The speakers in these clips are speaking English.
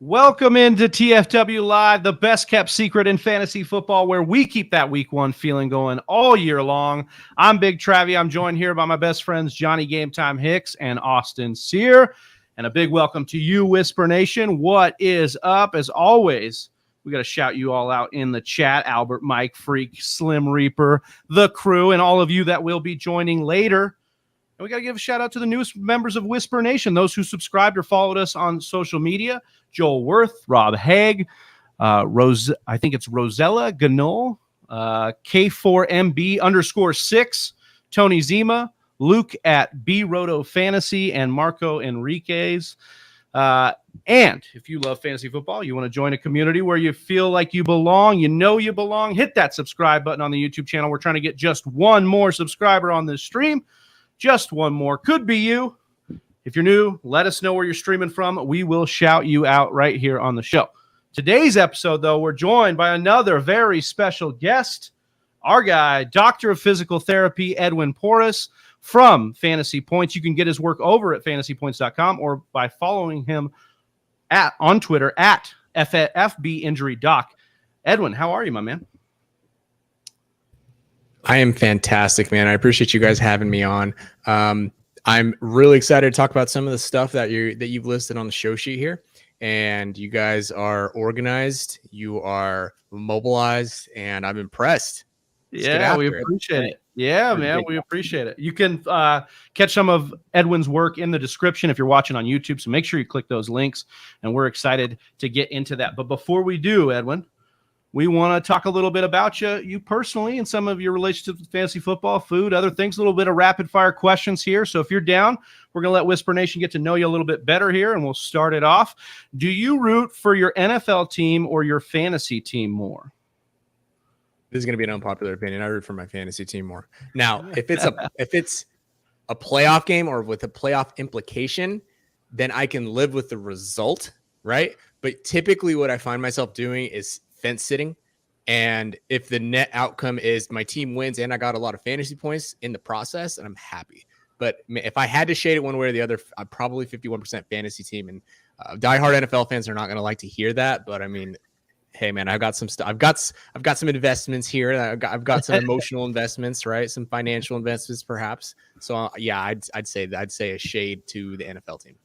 Welcome into TFW Live, the best kept secret in fantasy football, where we keep that week one feeling going all year long. I'm Big Travie. I'm joined here by my best friends, Johnny Game Time Hicks and Austin Sear. And a big welcome to you, Whisper Nation. What is up? As always, we got to shout you all out in the chat. Albert, Mike, Freak, Slim Reaper, the crew, and all of you that will be joining later. And we got to give a shout out to the newest members of Whisper Nation, those who subscribed or followed us on social media. Joel Worth, Rob Haig, I think it's Rosella Ganol, K4MB_6, Tony Zima, Luke at B Roto Fantasy, and Marco Enriquez. And if you love fantasy football, you want to join a community where you feel like you belong, you belong, hit that subscribe button on the YouTube channel. We're trying to get just one more subscriber on this stream. Just one more. Could be you. If you're new, let us know where you're streaming from. We will shout you out right here on the show. Today's episode, though, we're joined by another very special guest, our guy, Doctor of Physical Therapy, Edwin Porras from Fantasy Points. You can get his work over at fantasypoints.com or by following him on Twitter at FBInjuryDoc. Edwin, how are you, my man? I am fantastic, man. I appreciate you guys having me on. I'm really excited to talk about some of the stuff that you've listed on the show sheet here. And you guys are organized, you are mobilized, and I'm impressed. Yeah, we appreciate it. Yeah, man, we appreciate it. You can catch some of Edwin's work in the description if you're watching on YouTube. So make sure you click those links, and we're excited to get into that. But before we do, Edwin, we want to talk a little bit about you personally and some of your relationships with fantasy football, food, other things, a little bit of rapid fire questions here. So if you're down, we're going to let Whisper Nation get to know you a little bit better here, and we'll start it off. Do you root for your NFL team or your fantasy team more? This is going to be an unpopular opinion. I root for my fantasy team more. Now, if it's a playoff game or with a playoff implication, then I can live with the result, right? But typically what I find myself doing is fence sitting. And if the net outcome is my team wins and I got a lot of fantasy points in the process, and I'm happy. But if I had to shade it one way or the other, I'm probably 51% fantasy team. And diehard NFL fans are not going to like to hear that. But I mean, hey man, I've got some stuff. I've got some investments here. I've got some emotional investments, right? Some financial investments, perhaps. So yeah, I'd say a shade to the NFL team.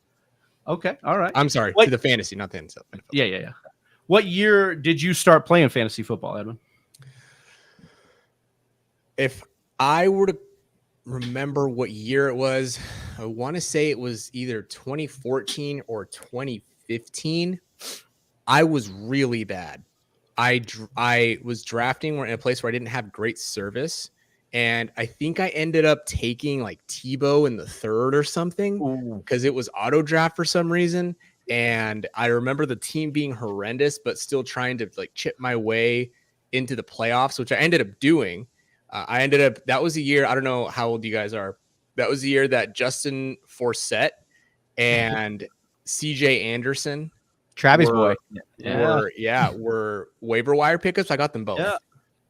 Okay, all right. I'm sorry, to the fantasy, not the NFL. Yeah. What year did you start playing fantasy football, Edwin? If I were to remember what year it was, I want to say it was either 2014 or 2015. I was really bad. I was drafting in a place where I didn't have great service, and I think I ended up taking like Tebow in the third or something because it was auto draft for some reason. And I remember the team being horrendous, but still trying to like chip my way into the playoffs, which I ended up doing. That was a year, I don't know how old you guys are. That was the year that Justin Forsett and CJ Anderson, Travis boy, were waiver wire pickups. I got them both. Yeah.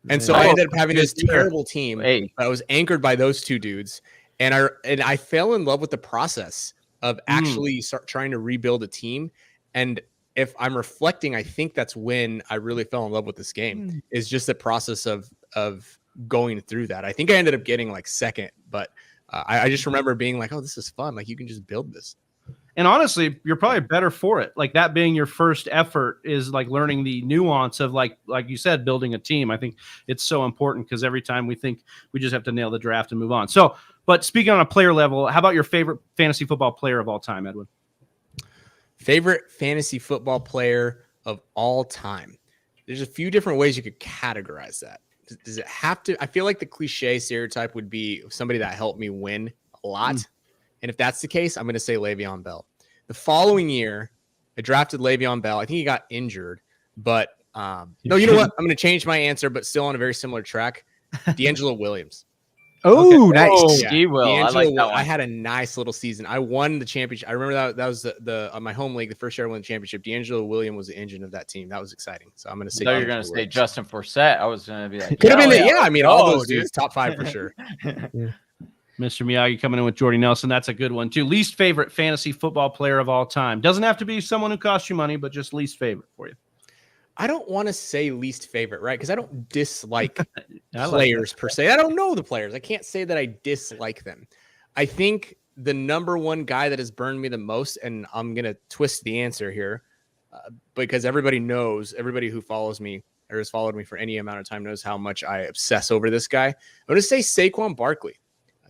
And so I ended up having this terrible team. I was anchored by those two dudes. And I fell in love with the process of actually start trying to rebuild a team. And if I'm reflecting, I think that's when I really fell in love with this game, is just the process of going through that. I think I ended up getting like second, but I just remember being like, oh, this is fun. Like you can just build this. And honestly, you're probably better for it. Like that being your first effort is like learning the nuance of like you said, building a team. I think it's so important because every time we think we just have to nail the draft and move on. So, but speaking on a player level, how about your favorite fantasy football player of all time, Edwin? Favorite fantasy football player of all time. There's a few different ways you could categorize that. Does it have to? I feel like the cliche stereotype would be somebody that helped me win a lot. And if that's the case, I'm going to say Le'Veon Bell. The following year, I drafted Le'Veon Bell. I think he got injured, but no, you know what? I'm going to change my answer, but still on a very similar track. D'Angelo Williams. Oh, nice. Yeah. I had a nice little season. I won the championship. I remember that was the my home league, the first year I won the championship. D'Angelo Williams was the engine of that team. That was exciting. So I'm going to say. So you're going to say Justin Forsett. I was going to be like, could have been. Yeah, I mean, all those dudes, top 5 for sure. Mr. Miyagi coming in with Jordy Nelson. That's a good one, too. Least favorite fantasy football player of all time. Doesn't have to be someone who costs you money, but just least favorite for you. I don't want to say least favorite, right? Because I don't dislike I like players per se. I don't know the players. I can't say that I dislike them. I think the number one guy that has burned me the most, and I'm going to twist the answer here, because everybody who follows me or has followed me for any amount of time knows how much I obsess over this guy. I'm going to say Saquon Barkley.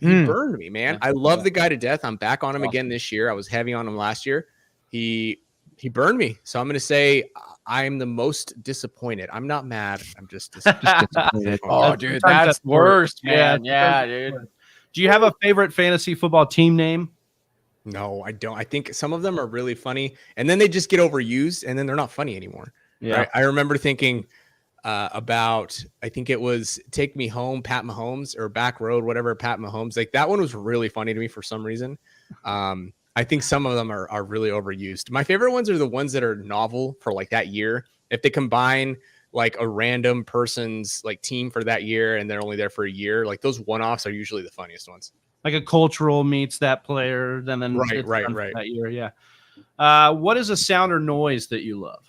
He burned me, man. I love the guy to death. I'm back on him again this year. I was heavy on him last year. He burned me. So I'm going to say I'm the most disappointed. I'm not mad. I'm just disappointed. Oh, dude, that's worst, man. Yeah, dude. Do you have a favorite fantasy football team name? No, I don't. I think some of them are really funny, and then they just get overused, and then they're not funny anymore. Yeah. Right? I remember thinking about, I think it was Take Me Home, Pat Mahomes, or Back Road, whatever, Pat Mahomes. Like that one was really funny to me for some reason. I think some of them are really overused. My favorite ones are the ones that are novel for like that year. If they combine like a random person's like team for that year and they're only there for a year, like those one-offs are usually the funniest ones. Like a cultural meets that player, then right. That year, yeah. What is a sound or noise that you love?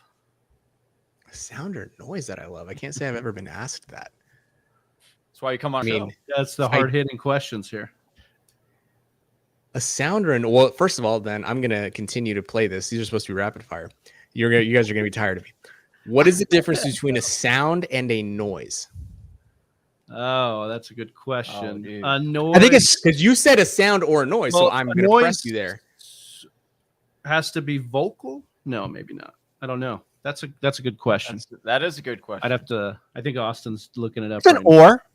A sound or noise that I love? I can't say I've ever been asked that. That's why you come on. That's the hard-hitting questions here. A sound or well, first of all, then I'm gonna continue to play this. These are supposed to be rapid fire. You guys are gonna be tired of me. What is the difference between a sound and a noise? Oh, that's a good question. A noise. I think it's because you said a sound or a noise, so I'm going to press you there. Has to be vocal? No, maybe not. I don't know. That's a good question. That is a good question. I'd have to. I think Austin's looking it up. It's an or.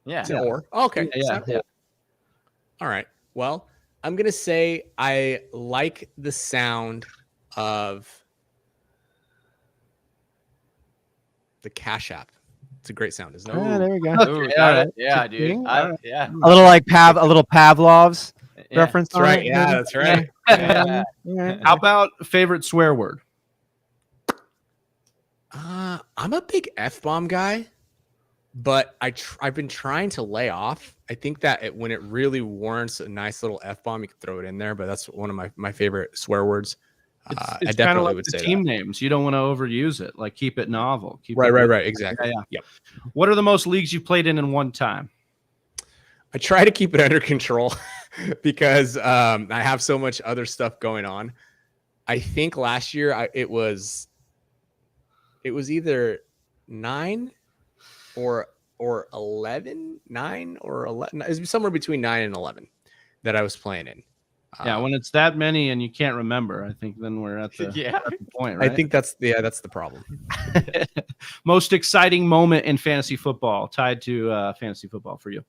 Yeah. It's an or. Oh, okay. Yeah. All right. Well, I'm going to say I like the sound of the Cash App. It's a great sound, isn't it? Yeah, there we go. Ooh, yeah, dude. Yeah. A little like Pavlov's reference. That's right. Yeah, that's right. How about favorite swear word? I'm a big F-bomb guy, but I've been trying to lay off. I think that when it really warrants a nice little F-bomb, you can throw it in there, but that's one of my favorite swear words. It's I definitely like would say team names. You don't want to overuse it. Like keep it novel. Right. Exactly. Yeah. Yep. What are the most leagues you've played in one time? I try to keep it under control because I have so much other stuff going on. I think last year it was either 9 or 11, 9 or 11. It was somewhere between 9 and 11 that I was playing in. Yeah, when it's that many and you can't remember, I think then we're at the, at the point, right? I think that's the problem. Most exciting moment in fantasy football tied to fantasy football for you?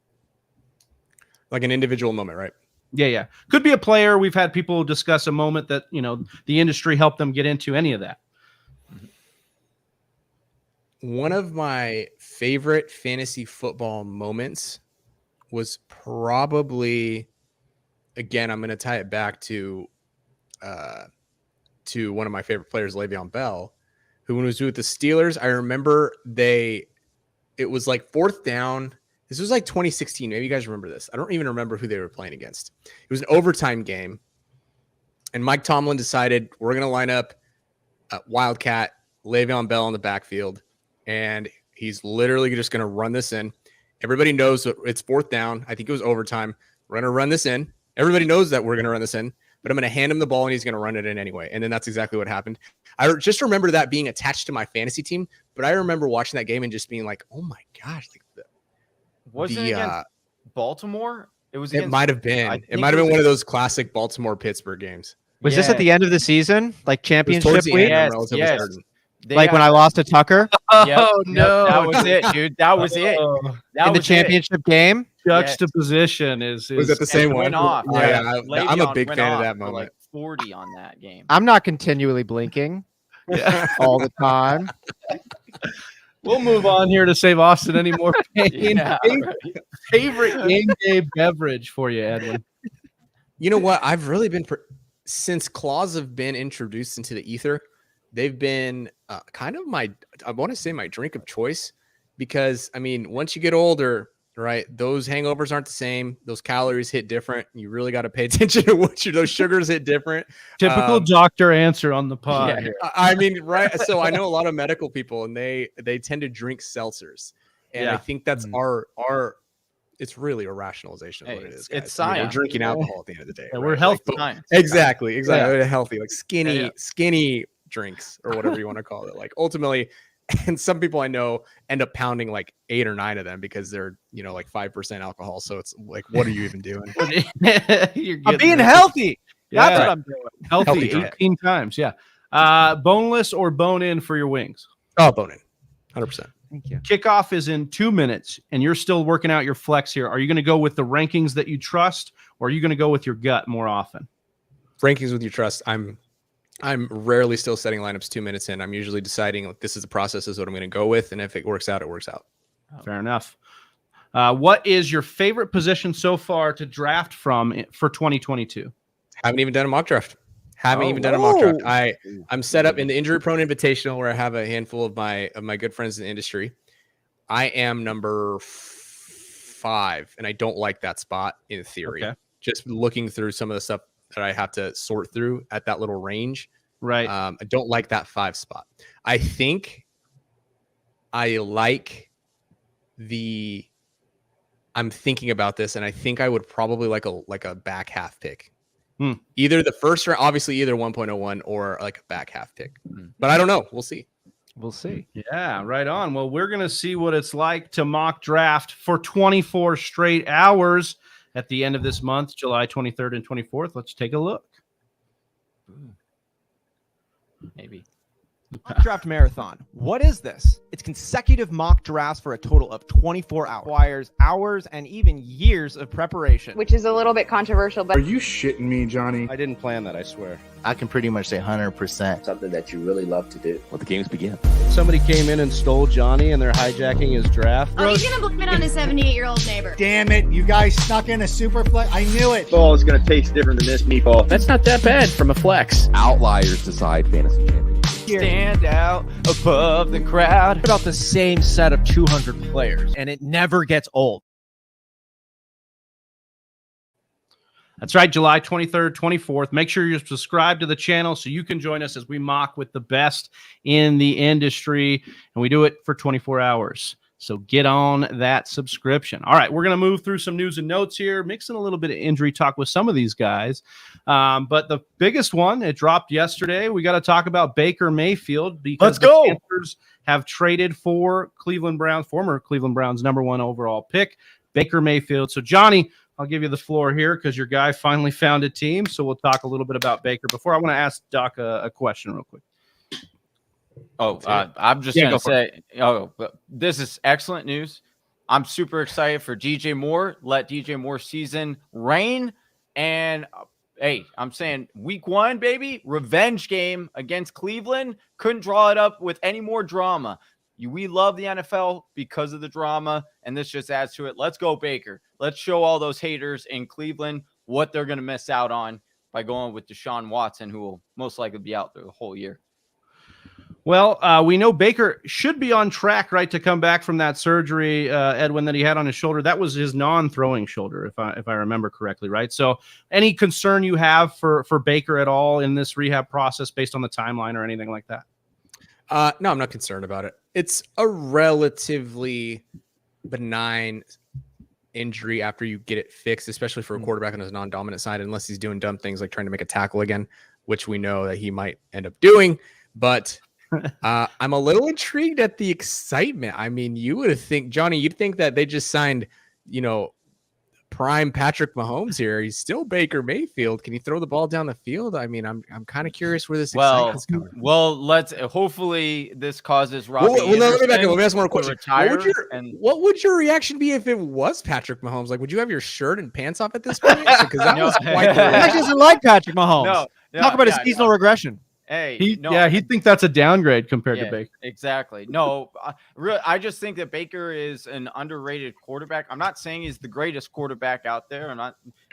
Like an individual moment, right? Yeah. Could be a player. We've had people discuss a moment that, the industry helped them get into, any of that. One of my favorite fantasy football moments was probably, again, I'm going to tie it back to one of my favorite players, Le'Veon Bell, who when he was with the Steelers, I remember it was like 4th down. This was like 2016. Maybe you guys remember this. I don't even remember who they were playing against. It was an overtime game. And Mike Tomlin decided we're going to line up Wildcat, Le'Veon Bell in the backfield. And he's literally just going to run this in. Everybody knows that it's 4th down. I think it was overtime. We're going to run this in. Everybody knows that we're going to run this in, but I'm going to hand him the ball and he's going to run it in anyway. And then that's exactly what happened. I just remember that being attached to my fantasy team, but I remember watching that game and just being like, oh my gosh. Wasn't it against Baltimore? It might have been. It might have been one of those classic Baltimore-Pittsburgh games. Was this at the end of the season? Like championship week? Yes. Like when I lost to Tucker? Oh, no. That was it, dude. That was it. In the championship game? Juxtaposition is was it the same one? Went off. Yeah, I'm a big fan of that moment. Like 40 on that game. I'm not continually blinking all the time. We'll move on here to save Austin any more pain. Favorite game day beverage for you, Edwin? You know what? I've really been since claws have been introduced into the ether. They've been kind of I want to say my drink of choice, because I mean, once you get older, right? Those hangovers aren't the same. Those calories hit different. You really got to pay attention to those sugars hit different. Typical doctor answer on the pod. Yeah. Here. I mean, right. So I know a lot of medical people, and they tend to drink seltzers. And I think that's our it's really a rationalization of what it is. Guys. It's science. We're drinking alcohol at the end of the day. Yeah, right? we're healthy. Exactly. Yeah. Healthy, like skinny drinks or whatever you want to call it. Like ultimately, and some people I know end up pounding like 8 or 9 of them because they're, like 5% alcohol. So it's like, what are you even doing? I'm being healthy. That's what I'm doing. Healthy drink. 18 times. Yeah. Boneless or bone in for your wings? Oh, bone in. 100%. Thank you. Kickoff is in 2 minutes, and you're still working out your flex here. Are you going to go with the rankings that you trust, or are you going to go with your gut more often? Rankings with your trust. I'm rarely still setting lineups 2 minutes in. I'm usually deciding like this is the process, is what I'm going to go with, and if it works out, it works out. Fair enough. What is your favorite position so far to draft from for 2022? Haven't even done a mock draft. I'm set up in the injury prone invitational where I have a handful of my good friends in the industry. I am number 5, and I don't like that spot in theory. Okay. Just looking through some of the stuff that I have to sort through at that little range. Right. I don't like that 5 spot. I think I like I'm thinking about this, and I think I would probably like a back half pick. Either the first round, obviously either 1.01 or like a back half pick. But I don't know. We'll see. Yeah, right on. Well, we're going to see what it's like to mock draft for 24 straight hours at the end of this month, July 23rd and 24th. Let's take a look. Maybe. Mock draft marathon. What is this? It's consecutive mock drafts for a total of 24 hours. Requires hours and even years of preparation. Which is a little bit controversial, but Are you shitting me, Johnny? I didn't plan that, I swear. I can pretty much say 100%. Something that you really love to do. Let the games begin. Somebody came in and stole Johnny and they're hijacking his draft. Oh, he's gonna blame it on his 78-year-old neighbor. Damn it, you guys snuck in a super flex. I knew it. Ball is going to taste different than this meatball. That's not that bad from a flex. Outliers decide fantasy champions. Stand out above the crowd. About the same set of 200 players, and it never gets old. That's right, July 23rd, 24th. Make sure you're subscribed to the channel so you can join us as we mock with the best in the industry, and we do it for 24 hours. So get on that subscription. All right, we're going to move through some news and notes here, mixing a little bit of injury talk with some of these guys. But the biggest one, it dropped yesterday. We got to talk about Baker Mayfield because the Panthers have traded for former Cleveland Browns #1 overall pick, Baker Mayfield. So, Johnny, I'll give you the floor here because your guy finally found a team. So we'll talk a little bit about Baker. Before, I want to ask Doc a question real quick. I'm just going to say, this is excellent news. I'm super excited for DJ Moore. Let DJ Moore's season reign. And, hey, I'm saying week 1, baby, revenge game against Cleveland. Couldn't draw it up with any more drama. We love the NFL because of the drama, and this just adds to it. Let's go, Baker. Let's show all those haters in Cleveland what they're going to miss out on by going with Deshaun Watson, who will most likely be out there the whole year. Well, we know Baker should be on track, right, to come back from that surgery, Edwin, that he had on his shoulder. That was his non-throwing shoulder, if I remember correctly, right? So any concern you have for Baker at all in this rehab process based on the timeline or anything like that? No, I'm not concerned about it. It's a relatively benign injury after you get it fixed, especially for a quarterback on his non-dominant side, unless he's doing dumb things like trying to make a tackle again, which we know that he might end up doing. But I'm a little intrigued at the excitement. I mean, you would think, Johnny, you'd think that they just signed, prime Patrick Mahomes here. He's still Baker Mayfield. Can he throw the ball down the field? I mean, I'm kind of curious where this excitement's coming from. Well, hopefully this causes Robbie let me back up. Let me ask one more question. What would your reaction be if it was Patrick Mahomes? Like, would you have your shirt and pants off at this point? Because that was quite He actually doesn't like Patrick Mahomes. Talk about his seasonal regression. Hey, he'd think that's a downgrade compared to Baker. Exactly. No, I just think that Baker is an underrated quarterback. I'm not saying he's the greatest quarterback out there.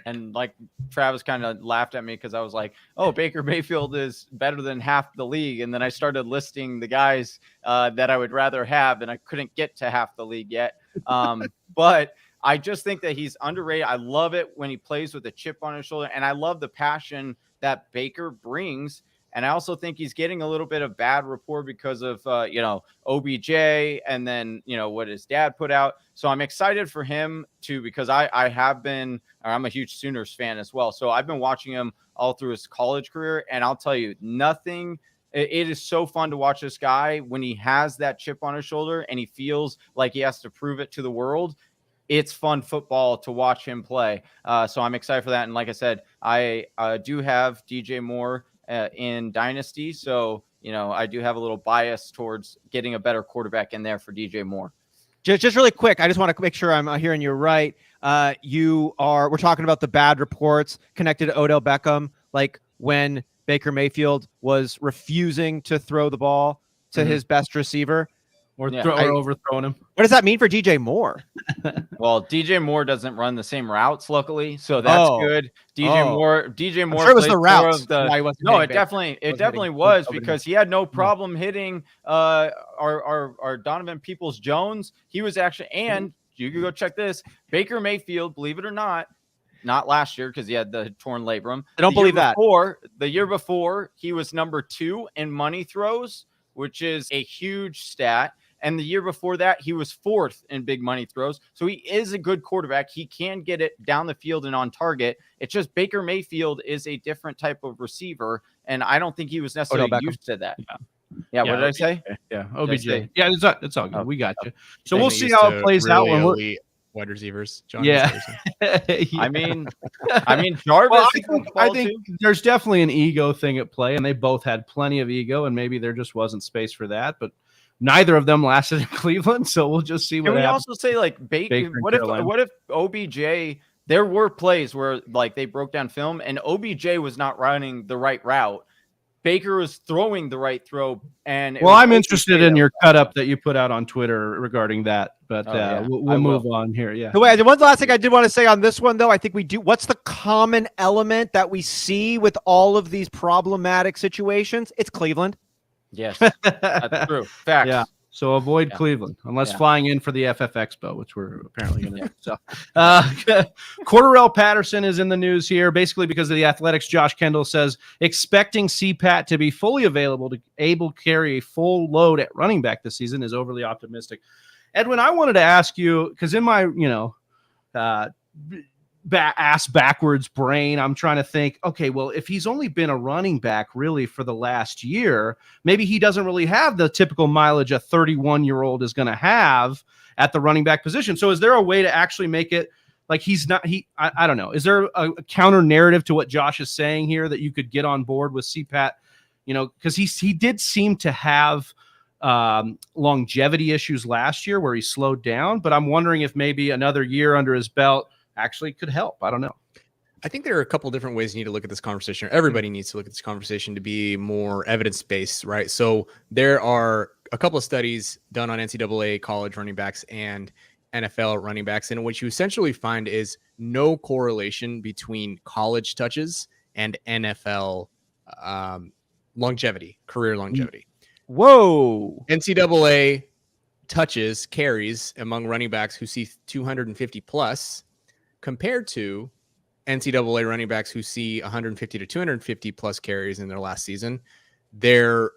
And like Travis kind of laughed at me because I was like, oh, Baker Mayfield is better than half the league. And then I started listing the guys that I would rather have, and I couldn't get to half the league yet. But I just think that he's underrated. I love it when he plays with a chip on his shoulder, and I love the passion that Baker brings. And I also think he's getting a little bit of bad rapport because of, OBJ and then, what his dad put out. So I'm excited for him too, because I'm a huge Sooners fan as well. So I've been watching him all through his college career. And I'll tell you, it is so fun to watch this guy when he has that chip on his shoulder and he feels like he has to prove it to the world. It's fun football to watch him play. So I'm excited for that. And like I said, I do have DJ Moore in Dynasty. So, I do have a little bias towards getting a better quarterback in there for DJ Moore. Just really quick, I just want to make sure I'm hearing you right. We're talking about the bad reports connected to Odell Beckham, like when Baker Mayfield was refusing to throw the ball to his best receiver. Or overthrowing him. What does that mean for DJ Moore? Well, DJ Moore doesn't run the same routes luckily, so that's good. DJ Moore sure it was the routes. It definitely was because he had no problem hitting our Donovan Peoples-Jones. He was actually, and you can go check this, Baker Mayfield, believe it or not last year because he had the torn labrum. I don't believe that. The year before, he was number 2 in money throws, which is a huge stat. And the year before that, he was 4th in big money throws. So he is a good quarterback. He can get it down the field and on target. It's just Baker Mayfield is a different type of receiver. And I don't think he was necessarily used to that. Yeah. What did I say? Yeah. OBJ. Yeah, it's all good. We got you. So we'll see used how to it plays out when we're wide receivers. Jon yeah. I mean, Jarvis. I think there's definitely an ego thing at play, and they both had plenty of ego, and maybe there just wasn't space for that. But neither of them lasted in Cleveland, so we'll just see what happens. Can we also say, like, Baker what if OBJ, there were plays where, like, they broke down film and OBJ was not running the right route. Baker was throwing the right throw. And I'm interested in your cut up that you put out on Twitter regarding that, but we'll move on here. Yeah. The one last thing I did want to say on this one, though, I think we do. What's the common element that we see with all of these problematic situations? It's Cleveland. Yes, that's true. Facts. Yeah. So avoid Cleveland unless flying in for the FF Expo, which we're apparently going to do. So, Cordarrelle Patterson is in the news here, basically because of the Athletics. Josh Kendall says expecting CPAT to be fully available to carry a full load at running back this season is overly optimistic. Edwin, I wanted to ask you because in my ass backwards brain, I'm trying to think, okay, well, if he's only been a running back really for the last year, maybe he doesn't really have the typical mileage a 31-year-old is going to have at the running back position. So is there a way to actually make it like I don't know. Is there a counter narrative to what Josh is saying here that you could get on board with CPAT? Because he did seem to have longevity issues last year where he slowed down, but I'm wondering if maybe another year under his belt actually could help. I don't know. I think there are a couple different ways you need to look at this conversation. Everybody needs to look at this conversation to be more evidence-based, right? So there are a couple of studies done on NCAA college running backs and NFL running backs. And what you essentially find is no correlation between college touches and NFL longevity, career longevity. Whoa. NCAA touches, carries among running backs who see 250 plus compared to NCAA running backs who see 150 to 250 plus carries in their last season. Their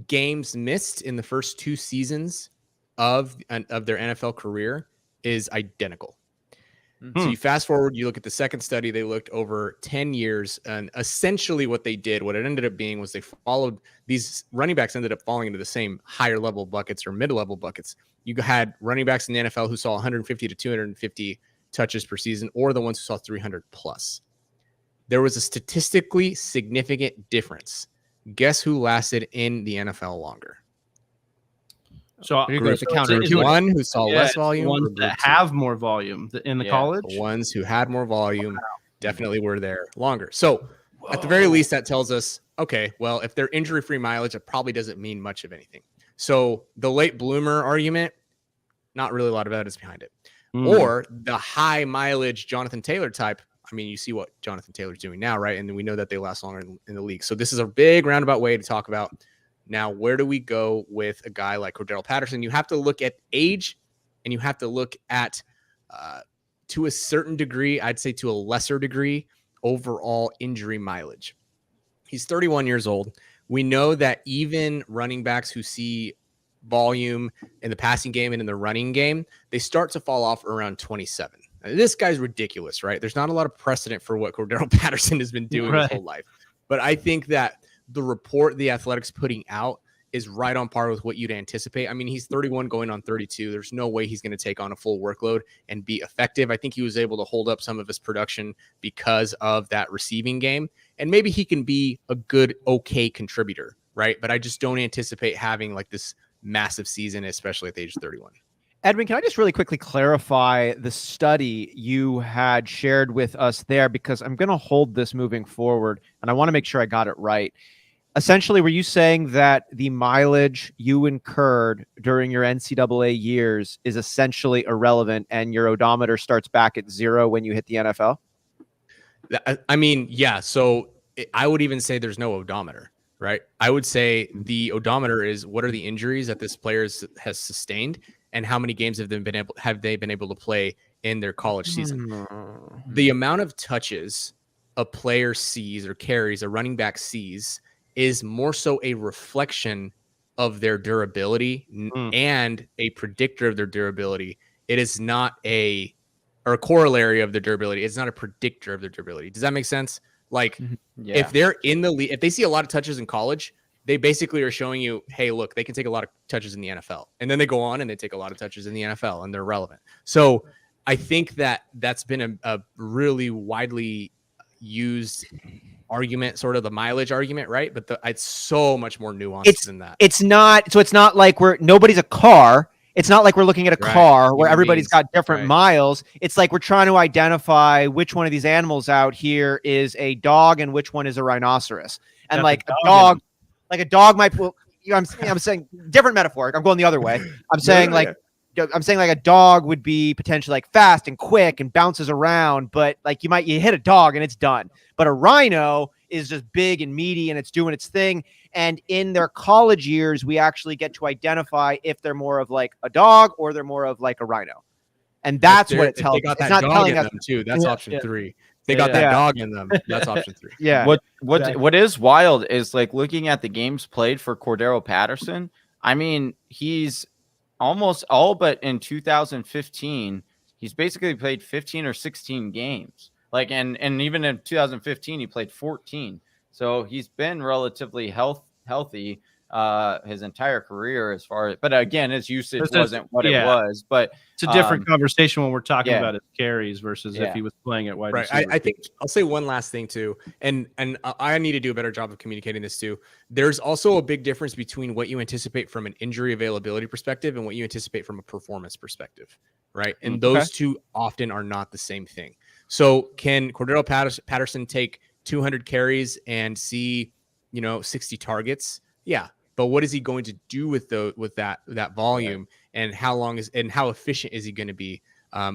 games missed in the first 2 seasons of their NFL career is identical. So you fast forward, you look at the second study, they looked over 10 years, and essentially what it ended up being was they followed these running backs ended up falling into the same higher level buckets or mid-level buckets. You had running backs in the NFL who saw 150 to 250 touches per season, or the ones who saw 300 plus. There was a statistically significant difference. Guess who lasted in the NFL longer? So one who saw less volume, ones that have more volume in the college. The ones who had more volume definitely were there longer. So at the very least, that tells us, okay, well, if they're injury-free mileage, it probably doesn't mean much of anything. So the late bloomer argument, not really a lot of evidence behind it. Or the high mileage Jonathan Taylor type. I mean, you see what Jonathan Taylor's doing now, right? And we know that they last longer in the league. So this is a big roundabout way to talk about now, where do we go with a guy like Cordell Patterson? You have to look at age and you have to look at, to a certain degree, I'd say to a lesser degree, overall injury mileage. He's 31 years old. We know that even running backs who see volume in the passing game and in the running game, they start to fall off around 27. Now, this guy's ridiculous, right? There's not a lot of precedent for what Cordell Patterson has been doing his whole life. But I think that the report the Athletic's putting out is right on par with what you'd anticipate. I mean, he's 31 going on 32. There's no way he's going to take on a full workload and be effective. I think he was able to hold up some of his production because of that receiving game. And maybe he can be a good, okay contributor, right? But I just don't anticipate having like this massive season, especially at the age of 31. Edwin, can I just really quickly clarify the study you had shared with us there? Because I'm going to hold this moving forward, and I want to make sure I got it right. Essentially, were you saying that the mileage you incurred during your NCAA years is essentially irrelevant and your odometer starts back at 0 when you hit the NFL? I mean, yeah. So I would even say there's no odometer, right? I would say the odometer is what are the injuries that this player has sustained and how many games have they been able to play in their college season. The amount of touches a player sees or carries, a running back sees, is more so a reflection of their durability and a predictor of their durability. It is not a corollary of their durability. It's not a predictor of their durability. Does that make sense? Like if they're in the league, if they see a lot of touches in college, they basically are showing you, hey, look, they can take a lot of touches in the NFL. And then they go on and they take a lot of touches in the NFL and they're relevant. So I think that that's been a really widely used argument, sort of the mileage argument, right? But it's so much more nuanced than that. It's not. So it's not like nobody's a car. It's not like we're looking at a car where everybody's got different miles. It's like we're trying to identify which one of these animals out here is a dog and which one is a rhinoceros. And like a dog might. Well, I'm saying different metaphor. I'm going the other way. I'm saying like a dog would be potentially like fast and quick and bounces around, but like you hit a dog and it's done. But a rhino is just big and meaty and it's doing its thing. And in their college years, we actually get to identify if they're more of like a dog or they're more of like a rhino. And that's what it's telling us. It's not telling us too. That's option 3. They got that dog in them. That's option 3. Yeah. What is wild is like looking at the games played for Cordell Patterson. I mean, he's almost all but in 2015, he's basically played 15 or 16 games. Like, and even in 2015, he played 14. So he's been relatively healthy his entire career as far as, but again, his usage wasn't what it was. But it's a different conversation when we're talking about his carries versus if he was playing at wide receiver. I think I'll say one last thing too, and I need to do a better job of communicating this too. There's also a big difference between what you anticipate from an injury availability perspective and what you anticipate from a performance perspective, right? And those two often are not the same thing. So can Cordell Patterson take 200 carries and see, 60 targets? Yeah. But what is he going to do with that volume, and how efficient is he going to be?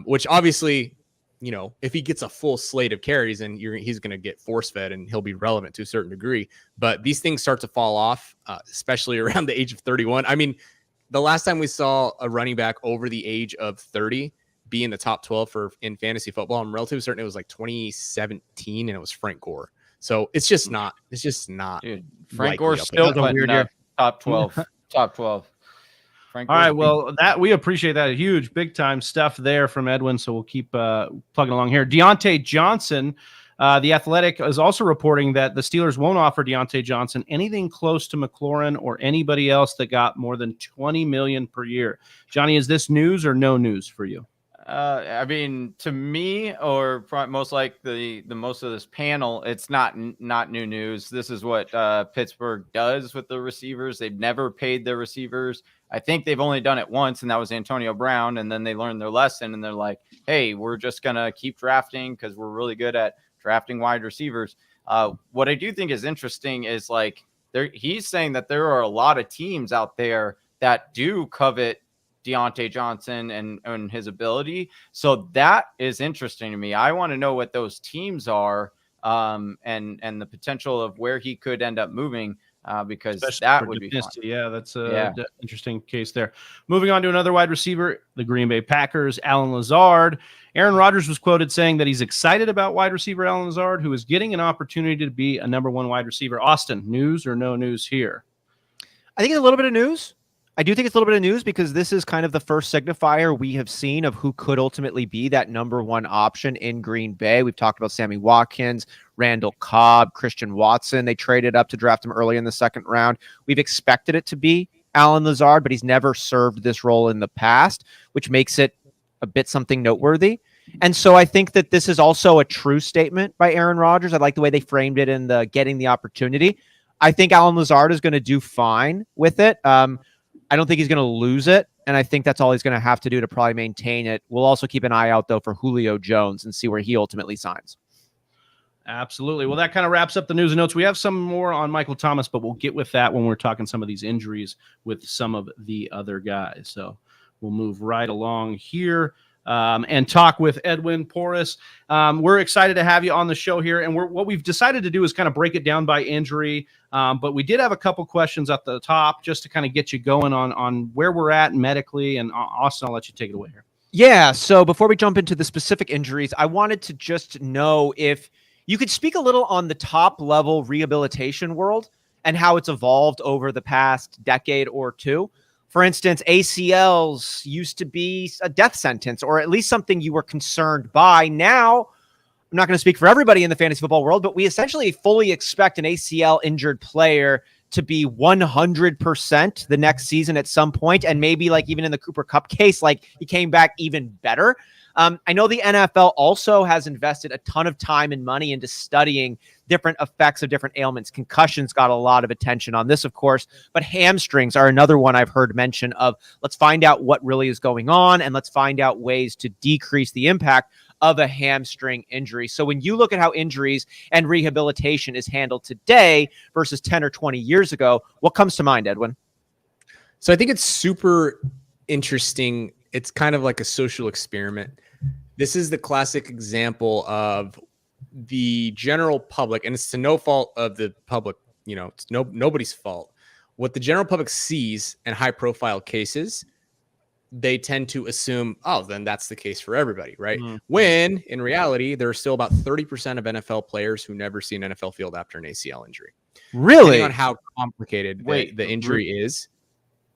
Which obviously, if he gets a full slate of carries, and he's going to get force fed and he'll be relevant to a certain degree. But these things start to fall off, especially around the age of 31. I mean, the last time we saw a running back over the age of 30 be in the top 12 in fantasy football, I'm relatively certain it was like 2017, and it was Frank Gore. So it's just not. Dude, Frank Gore's still putting up top 12. Top 12. All right. Well, we appreciate that. Huge, big time stuff there from Edwin. So we'll keep plugging along here. Diontae Johnson, the Athletic, is also reporting that the Steelers won't offer Deontay Johnson anything close to McLaurin or anybody else that got more than $20 million per year. Johnny, is this news or no news for you? I mean, to me, or most like the most of this panel, it's not new news. This is what Pittsburgh does with the receivers. They've never paid their receivers. I think they've only done it once, and that was Antonio Brown. And then they learned their lesson, and they're like, hey, we're just going to keep drafting because we're really good at drafting wide receivers. What I do think is interesting is like he's saying that there are a lot of teams out there that do covet Deontay Johnson and his ability. So that is interesting to me. I want to know what those teams are and the potential of where he could end up moving. because Especially that for would be fun. dynasty. Yeah, that's a interesting case there. Moving on to another wide receiver, the Green Bay Packers, Alan Lazard. Aaron Rodgers was quoted saying that he's excited about wide receiver Alan Lazard, who is getting an opportunity to be a number one wide receiver. Austin, news or no news here? I think it's a little bit of news. I do think it's a little bit of news because this is kind of the first signifier we have seen of who could ultimately be that number one option in Green Bay. We've talked about Sammy Watkins, Randall Cobb, Christian Watson. They traded up to draft him early in the second round. We've expected it to be Alan Lazard, but he's never served this role in the past, which makes it a bit something noteworthy. And so I think that this is also a true statement by Aaron Rodgers. I like the way they framed it in the getting the opportunity. I think Alan Lazard is going to do fine with it. I don't think he's going to lose it, and I think that's all he's going to have to do to probably maintain it. We'll also keep an eye out, though, for Julio Jones and see where he ultimately signs. Absolutely. Well, that kind of wraps up the news and notes. We have some more on Michael Thomas, but we'll get with that when we're talking some of these injuries with some of the other guys. So we'll move right along here and talk with Edwin Porras. We're excited to have you on the show here, and what we've decided to do is kind of break it down by injury. But we did have a couple questions at the top just to kind of get you going on where we're at medically. And Austin, I'll let you take it away here. Yeah. So before we jump into the specific injuries, I wanted to just know if you could speak a little on the top level rehabilitation world and how it's evolved over the past decade or two. For instance, ACLs used to be a death sentence, or at least something you were concerned by. Now, I'm not going to speak for everybody in the fantasy football world, but we essentially fully expect an ACL injured player to be 100% the next season at some point. And maybe like even in the Cooper Kupp case, like he came back even better. I know the NFL also has invested a ton of time and money into studying different effects of different ailments. Concussions got a lot of attention on this, of course, but hamstrings are another one I've heard mention of. Let's find out what really is going on, and let's find out ways to decrease the impact of a hamstring injury. So when you look at how injuries and rehabilitation is handled today versus 10 or 20 years ago, what comes to mind, Edwin? So I think it's super interesting. It's kind of like a social experiment. This is the classic example of the general public, and it's to no fault of the public. You know, it's nobody's fault. What the general public sees in high-profile cases, they tend to assume, oh, then that's the case for everybody, right? Mm-hmm. When in reality, there are still about 30% of NFL players who never see an NFL field after an ACL injury. Really? Depending on how complicated the injury is.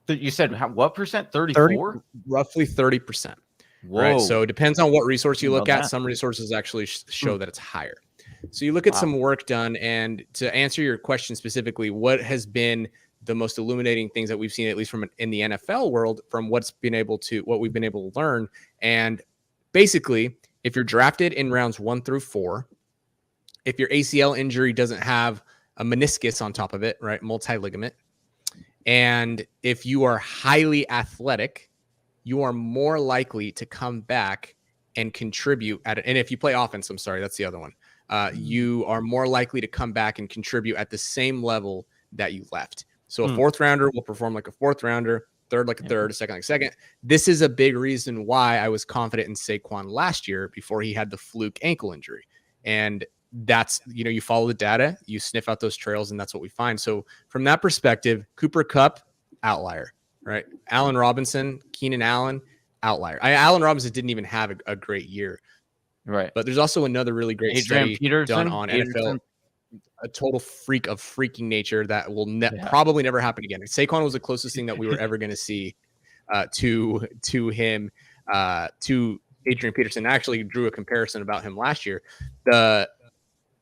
You said what percent? 34? Roughly 30%. Whoa. Right. So it depends on what resource you look at. Some resources actually show that it's higher. So you look at some work done, and to answer your question specifically, what has been the most illuminating things that we've seen, at least from in the NFL world, from what we've been able to learn. And basically, if you're drafted in rounds 1 through 4, if your ACL injury doesn't have a meniscus on top of it, right, multi-ligament, and if you are highly athletic, you are more likely to come back and contribute and if you play offense, I'm sorry, that's the other one. You are more likely to come back and contribute at the same level that you left. So a fourth rounder will perform like a fourth rounder, third like a third, a second like a second. This is a big reason why I was confident in Saquon last year before he had the fluke ankle injury. And that's, you follow the data, you sniff out those trails, and that's what we find. So from that perspective, Cooper Kupp, outlier, right? Allen Robinson, Keenan Allen, outlier. Allen Robinson didn't even have a great year. Right. But there's also another really great study done on NFL, a total freak of freaking nature that will probably never happen again. Saquon was the closest thing that we were ever going to see to him, to Adrian Peterson. I actually drew a comparison about him last year. The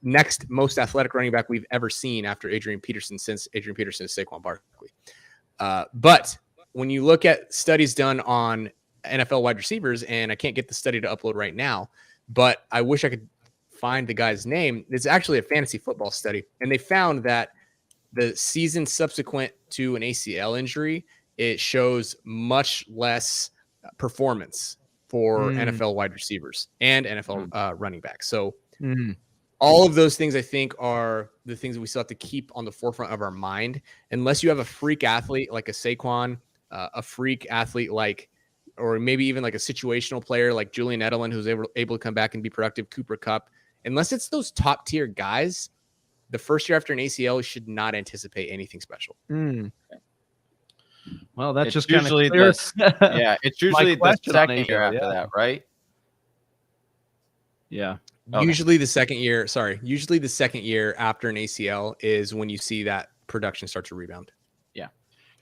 next most athletic running back we've ever seen after Adrian Peterson, since Adrian Peterson, is Saquon Barkley. But when you look at studies done on NFL wide receivers, and I can't get the study to upload right now, but I wish I could find the guy's name. It's actually a fantasy football study, and they found that the season subsequent to an ACL injury, it shows much less performance for NFL wide receivers and NFL running backs. So all of those things, I think, are the things that we still have to keep on the forefront of our mind. Unless you have a freak athlete like a Saquon, a freak athlete like, or maybe even like a situational player like Julian Edelman, who's able to come back and be productive, Cooper Kupp. Unless it's those top tier guys, the first year after an ACL, you should not anticipate anything special. Well, that's It's just kind of usually clear. it's usually the question on second year ACL, after that, right? Yeah. Okay. Usually the second year after an ACL is when you see that production start to rebound.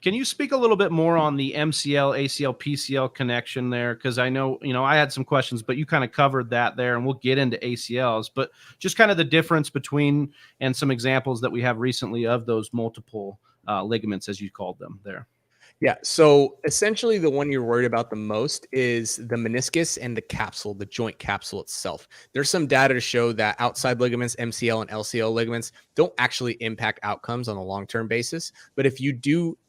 Can you speak a little bit more on the MCL, ACL, PCL connection there? Because I know, I had some questions, but you kind of covered that there, and we'll get into ACLs. But just kind of the difference between and some examples that we have recently of those multiple ligaments, as you called them there. Yeah. So essentially the one you're worried about the most is the meniscus and the capsule, the joint capsule itself. There's some data to show that outside ligaments, MCL and LCL ligaments, don't actually impact outcomes on a long-term basis. But if you do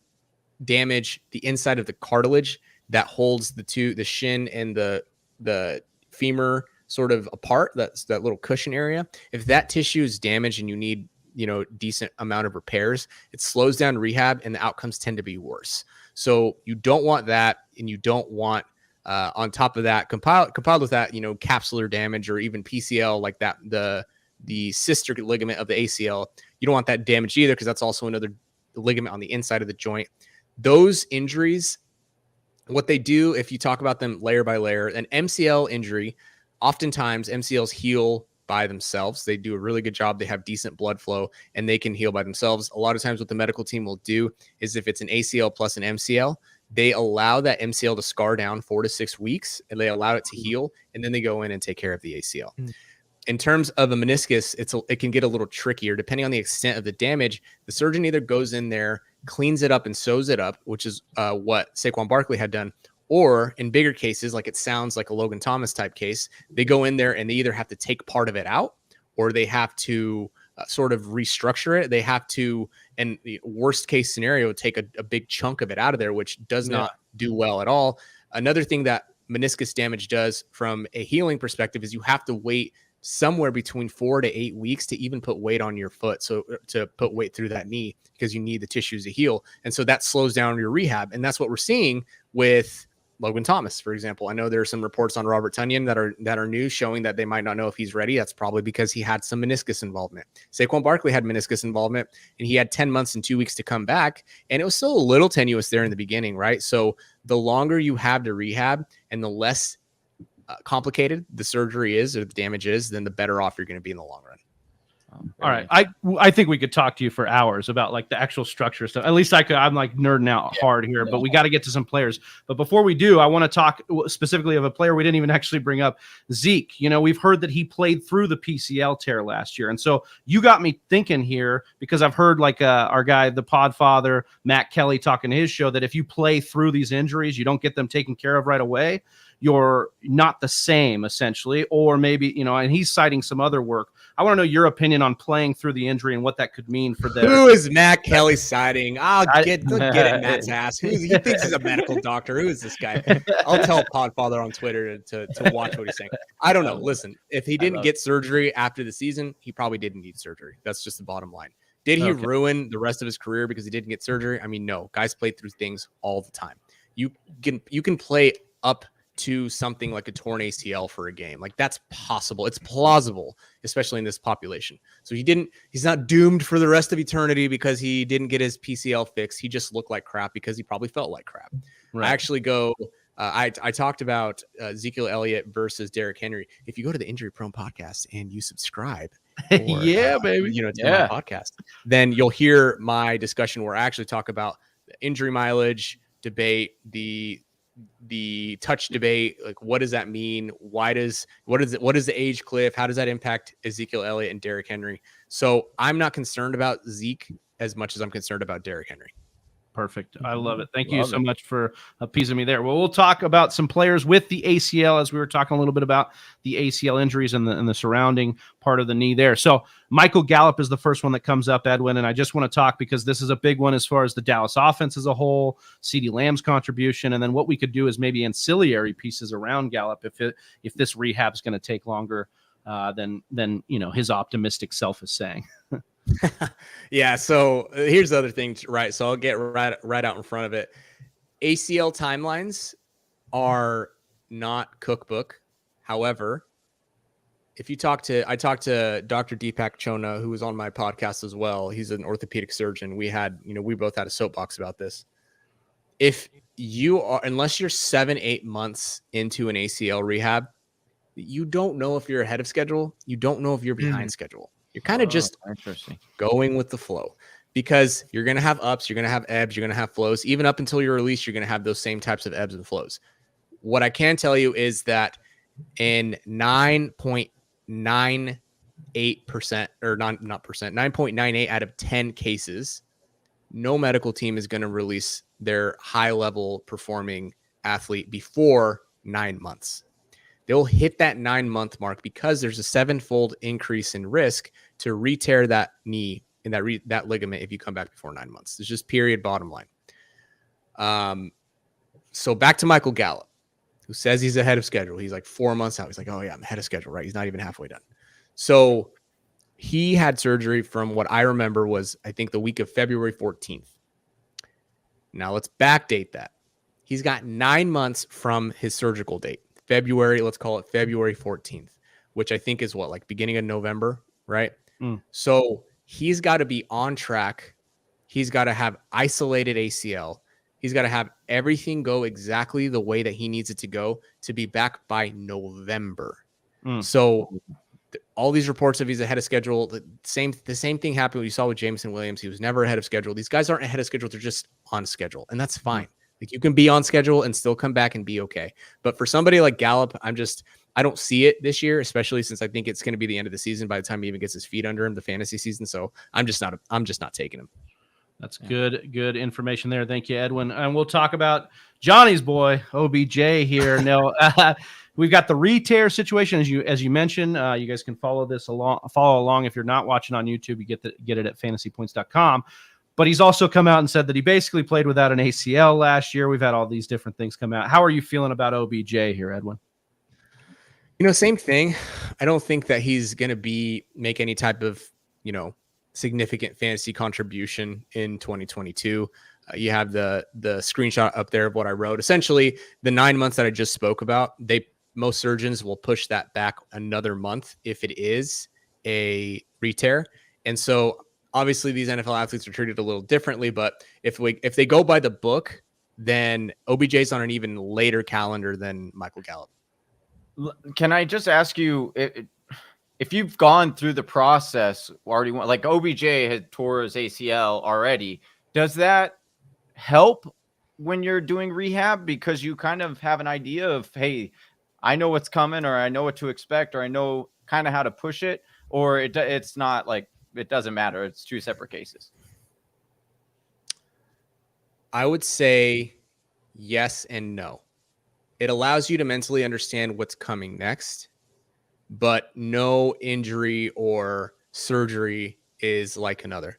damage the inside of the cartilage that holds the shin and the femur sort of apart, that's that little cushion area, if that tissue is damaged and you need decent amount of repairs, it slows down rehab and the outcomes tend to be worse. So you don't want that, and you don't want on top of that, compiled with that, capsular damage or even PCL like that, the sister ligament of the ACL, you don't want that damage either, because that's also another ligament on the inside of the joint. Those injuries, what they do, if you talk about them layer by layer, an MCL injury, oftentimes MCLs heal by themselves. They do a really good job. They have decent blood flow and they can heal by themselves. A lot of times what the medical team will do is if it's an ACL plus an MCL, they allow that MCL to scar down 4 to 6 weeks and they allow it to heal. And then they go in and take care of the ACL. In terms of a meniscus, it can get a little trickier depending on the extent of the damage. The surgeon either goes in there, cleans it up and sews it up, which is what Saquon Barkley had done. Or in bigger cases, like it sounds like a Logan Thomas type case, they go in there and they either have to take part of it out or they have to sort of restructure it. They have to, and the worst case scenario, take a big chunk of it out of there, which does not do well at all. Another thing that meniscus damage does from a healing perspective is you have to wait somewhere between 4 to 8 weeks to even put weight on your foot. So to put weight through that knee, because you need the tissues to heal. And so that slows down your rehab. And that's what we're seeing with Logan Thomas, for example. I know there are some reports on Robert Tonyan that are new showing that they might not know if he's ready. That's probably because he had some meniscus involvement. Saquon Barkley had meniscus involvement and he had 10 months and 2 weeks to come back. And it was still a little tenuous there in the beginning, right? So the longer you have to rehab and the less complicated the surgery is or the damage is, then the better off you're going to be in the long run. All right. I think we could talk to you for hours about like the actual structure stuff. At least I could. I'm like nerding out hard here, but we got to get to some players. But before we do, I want to talk specifically of a player we didn't even actually bring up, Zeke. We've heard that he played through the PCL tear last year. And so you got me thinking here, because I've heard like our guy, the Podfather, Matt Kelly, talking to his show that if you play through these injuries, you don't get them taken care of right away, you're not the same essentially. Or maybe, and he's citing some other work. I want to know your opinion on playing through the injury and what that could mean for them. Who is Matt Kelly citing? I'll get at Matt's ass. He thinks he's a medical doctor. Who is this guy? I'll tell Podfather on Twitter to watch what he's saying. I don't know. Listen, if he didn't get surgery after the season, he probably didn't need surgery. That's just the bottom line. Did he ruin the rest of his career because he didn't get surgery? I mean, no. Guys play through things all the time. You can play up to something like a torn ACL for a game. Like that's possible. It's plausible, especially in this population. So he's not doomed for the rest of eternity because he didn't get his PCL fixed. He just looked like crap because he probably felt like crap. Right. I actually I talked about Ezekiel Elliott versus Derrick Henry. If you go to the Injury Prone podcast and you subscribe, baby, to my podcast, then you'll hear my discussion where I actually talk about the injury mileage debate, the touch debate, like what does that mean? What is the age cliff? How does that impact Ezekiel Elliott and Derrick Henry? So I'm not concerned about Zeke as much as I'm concerned about Derrick Henry. Perfect. I love it. Thank you so much for appeasing me there. Well, we'll talk about some players with the ACL, as we were talking a little bit about the ACL injuries and the surrounding part of the knee there. So Michael Gallup is the first one that comes up, Edwin, and I just want to talk because this is a big one as far as the Dallas offense as a whole, CeeDee Lamb's contribution, and then what we could do is maybe ancillary pieces around Gallup if this rehab is going to take longer than his optimistic self is saying. Yeah. So here's the other thing, right? So I'll get right out in front of it. ACL timelines are not cookbook. However, I talked to Dr. Deepak Chona, who was on my podcast as well. He's an orthopedic surgeon. We both had a soapbox about this. If you are, unless you're 7-8 months into an ACL rehab, you don't know if you're ahead of schedule. You don't know if you're behind schedule. You're kind of just going with the flow, because you're going to have ups, you're going to have ebbs, you're going to have flows. Even up until your release, you're going to have those same types of ebbs and flows. What I can tell you is that in 9.98% or not percent, 9.98 out of 10 cases, no medical team is going to release their high level performing athlete before 9 months. They'll hit that 9-month mark because there's a 7-fold increase in risk to re-tear that knee and that ligament if you come back before 9 months. It's just period, bottom line. So back to Michael Gallup, who says he's ahead of schedule. He's like 4 months out. He's like, oh yeah, I'm ahead of schedule, right? He's not even halfway done. So he had surgery from what I remember was, I think, the week of February 14th. Now let's backdate that. He's got 9 months from his surgical date. Let's call it February 14th, which I think is like beginning of November, right? So he's got to be on track. He's got to have isolated ACL. He's got to have everything go exactly the way that he needs it to go to be back by November. So all these reports of he's ahead of schedule, the same thing happened when you saw with Jamison Williams. He was never ahead of schedule. These guys aren't ahead of schedule. They're just on schedule, and that's fine. Like, you can be on schedule and still come back and be okay. But for somebody like Gallup, I don't see it this year, especially since I think it's going to be the end of the season by the time he even gets his feet under him, the fantasy season. So I'm just not taking him. That's good information there. Thank you, Edwin. And we'll talk about Johnny's boy, OBJ here. Now, we've got the re-tear situation, as you mentioned. You guys can follow along. If you're not watching on YouTube, you get it at fantasypoints.com. But he's also come out and said that he basically played without an ACL last year. We've had all these different things come out. How are you feeling about OBJ here, Edwin? Same thing. I don't think that he's going to make any type of, significant fantasy contribution in 2022. You have the screenshot up there of what I wrote. Essentially, the 9 months that I just spoke about, most surgeons will push that back another month if it is a re-tear. And so obviously these NFL athletes are treated a little differently, but if they go by the book, then OBJ's on an even later calendar than Michael Gallup. Can I just ask you, if you've gone through the process already, like OBJ had tore his ACL already, does that help when you're doing rehab? Because you kind of have an idea of, hey, I know what's coming, or I know what to expect, or I know kind of how to push it, or it's not like, it doesn't matter. It's two separate cases. I would say yes and no. It allows you to mentally understand what's coming next, but no injury or surgery is like another.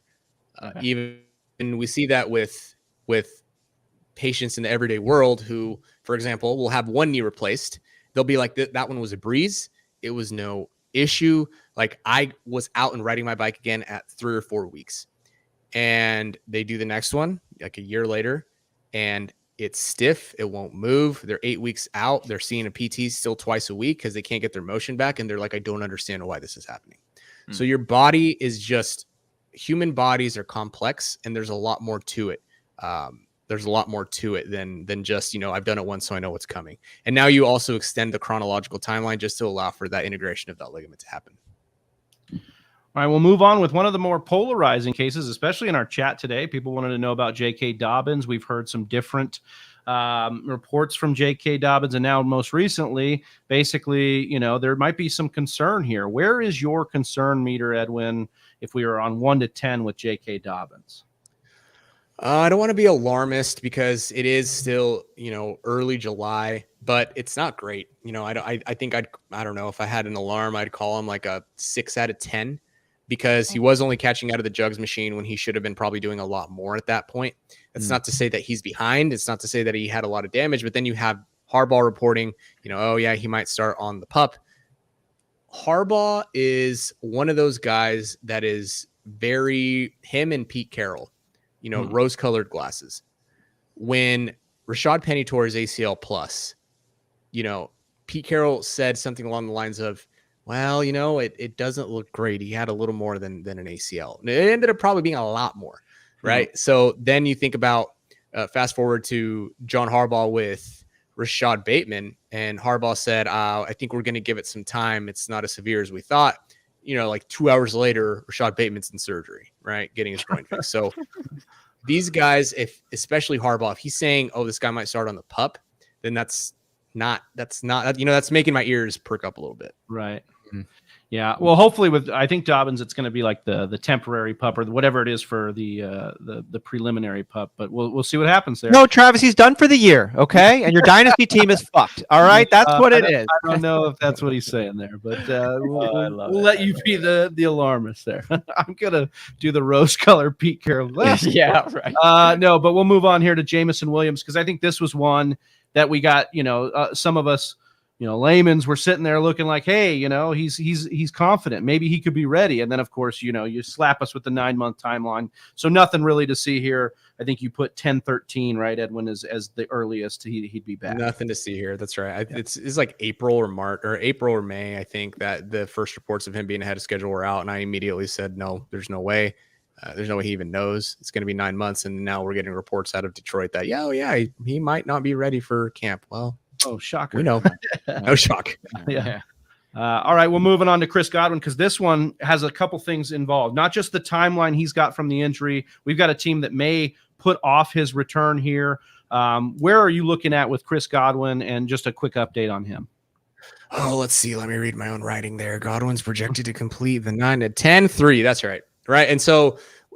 Even we see that with patients in the everyday world who, for example, will have one knee replaced. They'll be like, that one was a breeze. It was no issue. Like, I was out and riding my bike again at 3 or 4 weeks, and they do the next one like a year later, and it's stiff. It won't move. They're 8 weeks out. They're seeing a PT still twice a week because they can't get their motion back. And they're like, I don't understand why this is happening. So your body is human bodies are complex, and there's a lot more to it. There's a lot more to it than just, I've done it once, so I know what's coming. And now you also extend the chronological timeline just to allow for that integration of that ligament to happen. All right, we'll move on with one of the more polarizing cases, especially in our chat today. People wanted to know about J.K. Dobbins. We've heard some different reports from J.K. Dobbins, and now most recently, basically, there might be some concern here. Where is your concern meter, Edwin, if we are on 1 to 10 with J.K. Dobbins? I don't want to be alarmist because it is still, early July, but it's not great. I think I don't know if I had an alarm, I'd call him like a 6 out of 10. Because he was only catching out of the jugs machine when he should have been probably doing a lot more at that point. That's not to say that he's behind. It's not to say that he had a lot of damage, but then you have Harbaugh reporting, oh yeah, he might start on the PUP. Harbaugh is one of those guys that is him and Pete Carroll, rose-colored glasses. When Rashad Penny tore his ACL plus, Pete Carroll said something along the lines of, well, it doesn't look great. He had a little more than an ACL. It ended up probably being a lot more, right? Mm-hmm. So then you think about fast forward to John Harbaugh with Rashad Bateman, and Harbaugh said, I think we're going to give it some time. It's not as severe as we thought. Like 2 hours later, Rashad Bateman's in surgery, right? Getting his groin fixed. So these guys, especially Harbaugh, if he's saying, oh, this guy might start on the PUP, then that's making my ears perk up a little bit. Right. Mm-hmm. Yeah. Well, hopefully I think Dobbins, it's going to be like the temporary PUP or whatever it is for the preliminary PUP, but we'll see what happens there. No, Travis, he's done for the year. Okay. And your dynasty team is fucked. All right. That's what it is. I don't know if that's what he's saying there, but we'll let you be the alarmist there. I'm going to do the rose color Pete Carroll. Yeah. Right. No, but we'll move on here to Jamison Williams, because I think this was one that we got, some of us, layman's were sitting there looking like, hey, he's confident. Maybe he could be ready. And then, of course, you slap us with the 9-month timeline. So nothing really to see here. I think you put 10-13, right, Edwin, as the earliest he'd be back. Nothing to see here. That's right. Yeah. It's like April or May, I think, that the first reports of him being ahead of schedule were out. And I immediately said, no, there's no way. There's no way he even knows it's going to be 9 months. And now we're getting reports out of Detroit that, he might not be ready for camp. Well, oh, shocker. We know. No shock. Yeah. All right. Well, moving on to Chris Godwin, because this one has a couple things involved, not just the timeline he's got from the injury. We've got a team that may put off his return here. Where are you looking at with Chris Godwin, and just a quick update on him? Oh, let's see. Let me read my own writing there. Godwin's projected to complete the 9-10-3. That's right. Right.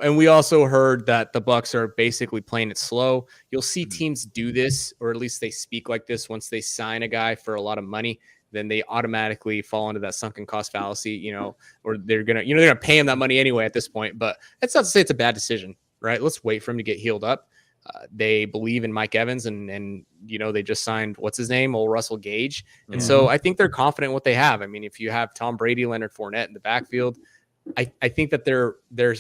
And we also heard that the Bucs are basically playing it slow. You'll see teams do this, or at least they speak like this once they sign a guy for a lot of money. Then they automatically fall into that sunken cost fallacy, or they're gonna pay him that money anyway at this point. But that's not to say it's a bad decision, right? Let's wait for him to get healed up. They believe in Mike Evans, and they just signed what's his name, old Russell Gage, and so I think they're confident in what they have. I mean, if you have Tom Brady, Leonard Fournette in the backfield, I think that they're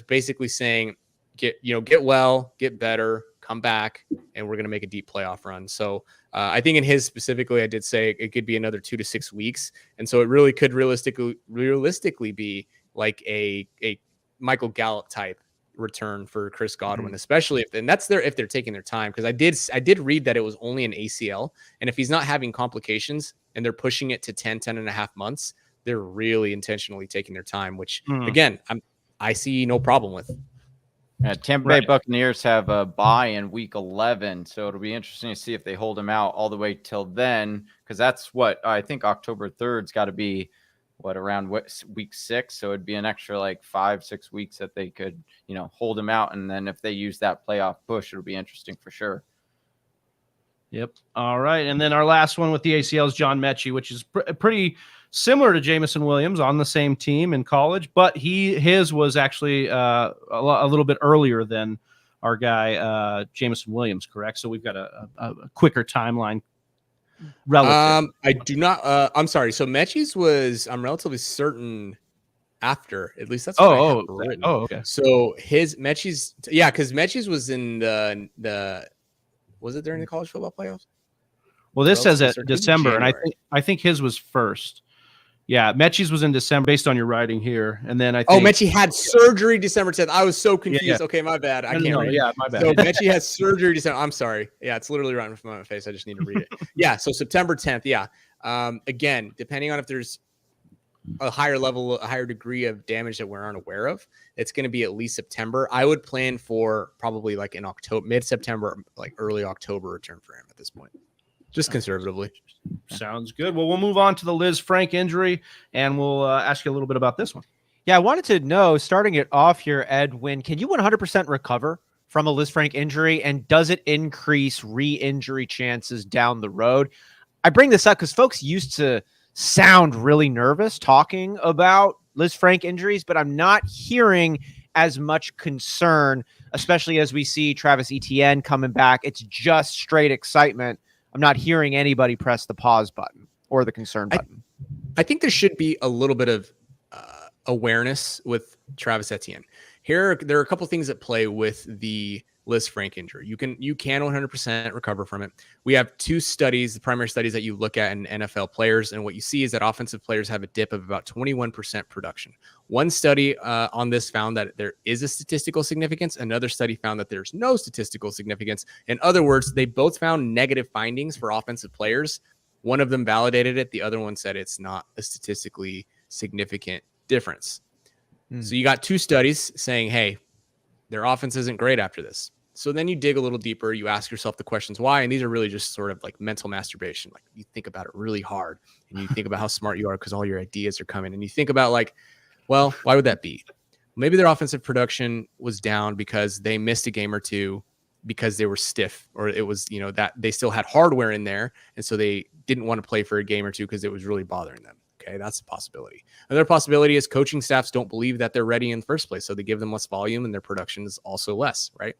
basically saying, get well, get better, come back, and we're going to make a deep playoff run. So I think in his specifically, I did say it could be another 2 to 6 weeks. And so it really could realistically be like a Michael Gallup type return for Chris Godwin, especially if they're taking their time. Cause I did read that it was only an ACL. And if he's not having complications and they're pushing it to 10 and a half months, they're really intentionally taking their time, which again, I see no problem with. Tampa Bay Buccaneers have a bye in week 11, so it'll be interesting to see if they hold him out all the way till then, because that's what I think October 3rd's got to be around week 6, so it'd be an extra like 5-6 weeks that they could hold him out, and then if they use that playoff push, it'll be interesting for sure. Yep. All right, and then our last one with the ACL is John Metchie, which is pretty similar to Jamison Williams, on the same team in college, but his was actually a little bit earlier than our guy Jamison Williams, correct? So we've got a quicker timeline. Relative. I do not. I'm sorry. So Metchie's I'm relatively certain after. At least that's what I have written. Okay. So Metchie's, because Metchie's was in the was it during the college football playoffs? Well, this says at December, and I think his was first. Yeah, Metchie's was in December based on your writing here. And then I think Metchie had surgery December 10th. I was so confused. Yeah. Okay, my bad. I can't read. Yeah, my bad. So Metchie has surgery December. I'm sorry. Yeah, it's literally right in front of my face. I just need to read it. Yeah, so September 10th. Yeah. Again, depending on if there's a higher degree of damage that we aren't aware of, it's going to be at least September. I would plan for probably like in October, mid-September, like early October return for him at this point. Just conservatively. Sounds good. Well, we'll move on to the Liz Frank injury, and we'll ask you a little bit about this one. Yeah, I wanted to know, starting it off here, Edwin, can you 100% recover from a Liz Frank injury, and does it increase re-injury chances down the road? I bring this up because folks used to sound really nervous talking about Liz Frank injuries, but I'm not hearing as much concern, especially as we see Travis Etienne coming back. It's just straight excitement. I'm not hearing anybody press the pause button or the concern button. I think there should be a little bit of awareness with Travis Etienne. There are a couple things at play with Lisfranc injury. You can 100% recover from it. We have two studies, the primary studies that you look at in NFL players, and what you see is that offensive players have a dip of about 21% production. One study on this found that there is a statistical significance. Another study found that there's no statistical significance. In other words, they both found negative findings for offensive players. One of them validated it. The other one said it's not a statistically significant difference. So you got two studies saying, hey, their offense isn't great after this. So then you dig a little deeper. You ask yourself the questions why. And these are really just sort of like mental masturbation. Like you think about it really hard and you think about how smart you are because all your ideas are coming. And you think about like, well, why would that be? Maybe their offensive production was down because they missed a game or two because they were stiff, or it was, that they still had hardware in there. And so they didn't want to play for a game or two because it was really bothering them. Okay, that's a possibility. Another possibility is coaching staffs don't believe that they're ready in the first place. So they give them less volume and their production is also less, right?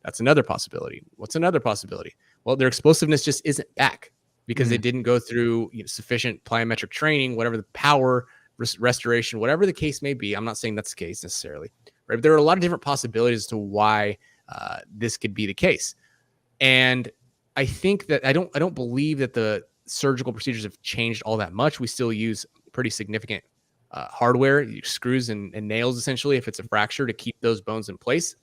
That's another possibility. What's another possibility? Well, their explosiveness just isn't back because they didn't go through sufficient plyometric training, whatever the power, restoration, whatever the case may be. I'm not saying that's the case necessarily, right? But there are a lot of different possibilities as to why this could be the case. And I think that I don't believe that the surgical procedures have changed all that much. We still use pretty significant hardware, screws and nails, essentially, if it's a fracture, to keep those bones in place.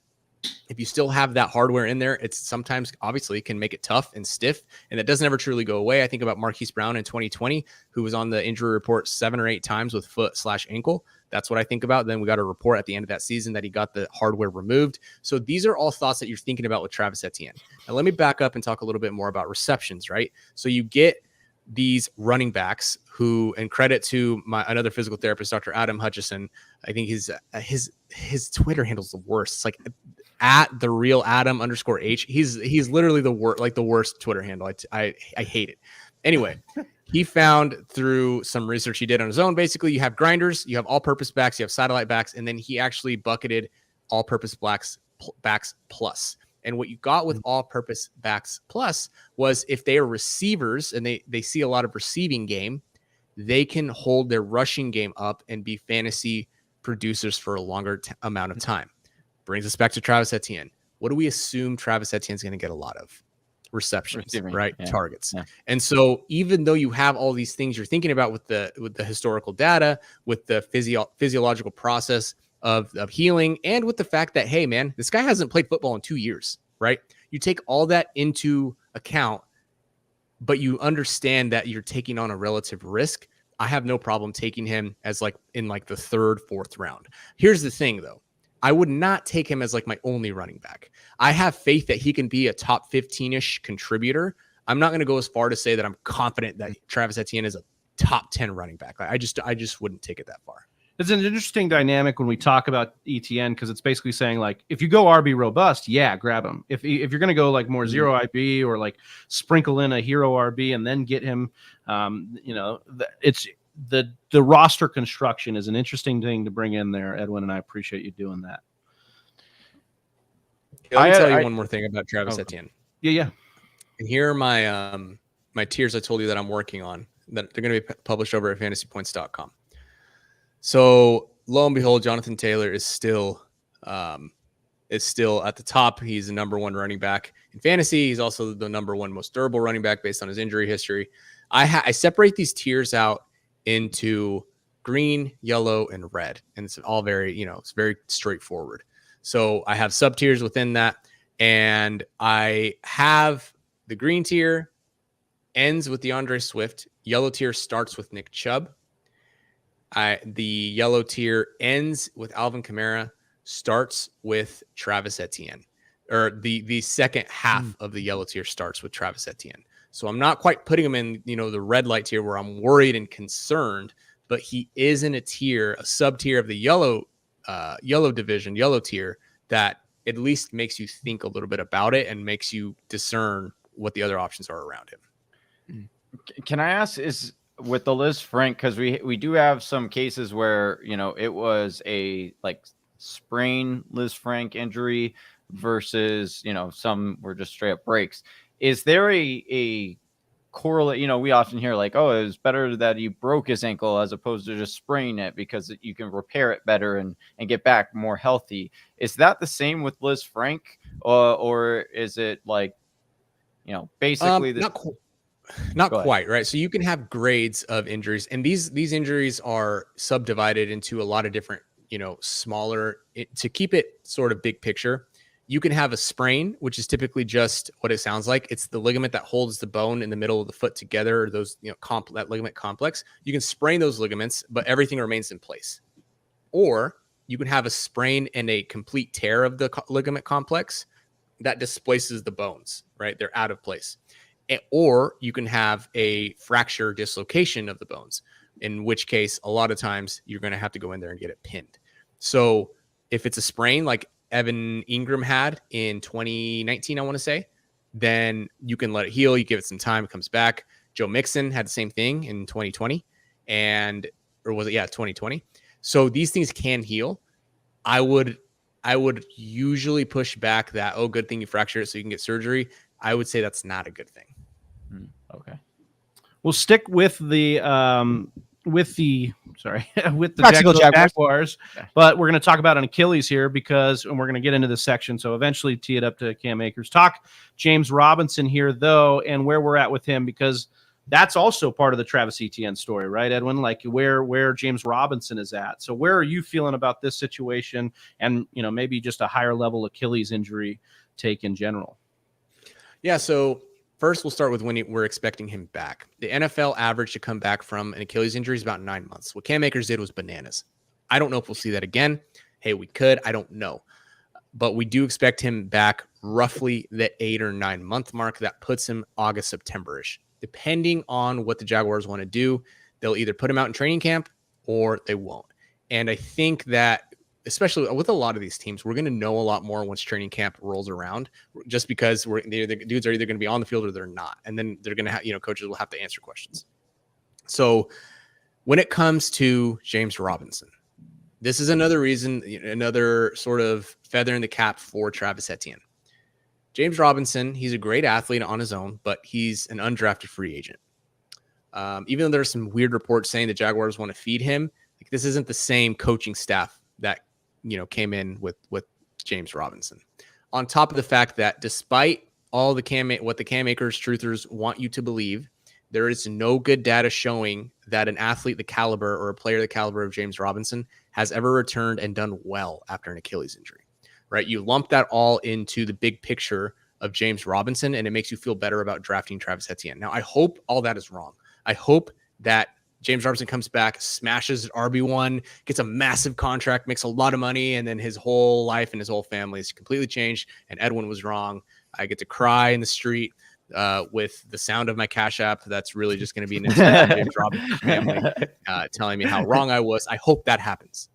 If you still have that hardware in there, it's sometimes obviously can make it tough and stiff, and it doesn't ever truly go away. I think about Marquise Brown in 2020, who was on the injury report 7 or 8 times with foot/ankle. That's what I think about. Then we got a report at the end of that season that he got the hardware removed. So these are all thoughts that you're thinking about with Travis Etienne. Now let me back up and talk a little bit more about receptions, right? So you get these running backs who, and credit to another physical therapist, Dr. Adam Hutchison. I think his Twitter handle's the worst. It's like at the real Adam _H. He's literally the worst Twitter handle. I hate it. Anyway, he found through some research he did on his own, basically you have grinders, you have all-purpose backs, you have satellite backs, and then he actually bucketed all-purpose backs plus. And what you got with all-purpose backs plus was if they are receivers and they see a lot of receiving game, they can hold their rushing game up and be fantasy producers for a longer amount of time. Brings us back to Travis Etienne. What do we assume Travis Etienne's going to get a lot of? Receptions, right? Yeah. Targets. Yeah. And so even though you have all these things you're thinking about with the historical data, with the physiological process of healing, and with the fact that, hey, man, this guy hasn't played football in 2 years, right? You take all that into account, but you understand that you're taking on a relative risk. I have no problem taking him as in the 3rd, 4th round. Here's the thing, though. I would not take him as my only running back. I have faith that he can be a top 15-ish contributor. I'm not going to go as far to say that I'm confident that Travis Etienne is a top 10 running back. I just wouldn't take it that far. It's an interesting dynamic when we talk about Etienne, because it's basically saying if you go RB robust, yeah, grab him. If you're going to go more zero IB or sprinkle in a hero RB and then get him, it's the roster construction is an interesting thing to bring in there, Edwin, and I appreciate you doing that. Let me tell you one more thing about Travis Etienne. Yeah. And here are my tiers I told you that I'm working on, that they're going to be published over at fantasypoints.com. So lo and behold, Jonathan Taylor is still at the top. He's the number 1 running back in fantasy. He's also the number 1 most durable running back based on his injury history. I separate these tiers out into green, yellow, and red, and it's all very, it's very straightforward. So I have sub tiers within that, and I have the green tier ends with DeAndre Swift. Yellow tier starts with Nick Chubb. The yellow tier ends with Alvin Kamara, starts with Travis Etienne, or the second half of the yellow tier starts with Travis Etienne. So I'm not quite putting him in, the red light tier where I'm worried and concerned, but he is in a sub tier of the yellow division, yellow tier, that at least makes you think a little bit about it and makes you discern what the other options are around him. Can I ask, is with the Lisfranc, because we do have some cases where it was a sprain Lisfranc injury versus some were just straight up breaks. Is there a correlate. We often hear like, oh, it was better that he broke his ankle as opposed to just spraining it because you can repair it better and get back more healthy. Is that the same with Liz Frank, or is it like, basically not quite, right? So you can have grades of injuries, and these injuries are subdivided into a lot of different, smaller, to keep it sort of big picture. You can have a sprain, which is typically just what it sounds like. It's the ligament that holds the bone in the middle of the foot together, or those, that ligament complex. You can sprain those ligaments, but everything remains in place. Or you can have a sprain and a complete tear of the ligament complex that displaces the bones, right? They're out of place. Or you can have a fracture dislocation of the bones, in which case a lot of times you're going to have to go in there and get it pinned. So if it's a sprain like Evan Ingram had in 2019, I want to say, then you can let it heal. You give it some time, it comes back. Joe Mixon had the same thing in 2020, 2020. So these things can heal. I would usually push back that, oh, good thing you fractured it so you can get surgery. I would say that's not a good thing. Okay. We'll stick with the Jacksonville Jaguars, but we're going to talk about an Achilles here and we're going to get into this section. So eventually tee it up to Cam Akers. Talk James Robinson here though, and where we're at with him, because that's also part of the Travis Etienne story, right, Edwin? Like where James Robinson is at. So where are you feeling about this situation and, maybe just a higher level Achilles injury take in general? Yeah. So first we'll start with when we're expecting him back. The NFL average to come back from an Achilles injury is about 9 months. What Cam Akers did was bananas. I don't know if we'll see that again. Hey, we could, I don't know. But we do expect him back roughly the 8 or 9 month mark. That puts him August, September-ish. Depending on what the Jaguars want to do, they'll either put him out in training camp or they won't. And I think that, especially with a lot of these teams, we're going to know a lot more once training camp rolls around, just because the dudes are either going to be on the field or they're not. And then they're going to have, coaches will have to answer questions. So when it comes to James Robinson, this is another reason, another sort of feather in the cap for Travis Etienne. James Robinson, he's a great athlete on his own, but he's an undrafted free agent. Even though there's some weird reports saying the Jaguars want to feed him, this isn't the same coaching staff that came in with James Robinson. On top of the fact that despite all what the Cam Akers truthers want you to believe, there is no good data showing that an athlete the caliber or a player the caliber of James Robinson has ever returned and done well after an Achilles injury. Right? You lump that all into the big picture of James Robinson, and it makes you feel better about drafting Travis Etienne. Now, I hope all that is wrong. I hope that James Robinson comes back, smashes RB1, gets a massive contract, makes a lot of money, and then his whole life and his whole family is completely changed, and Edwin was wrong. I get to cry in the street with the sound of my Cash App. That's really just going to be an insult to James Robinson's family telling me how wrong I was. I hope that happens.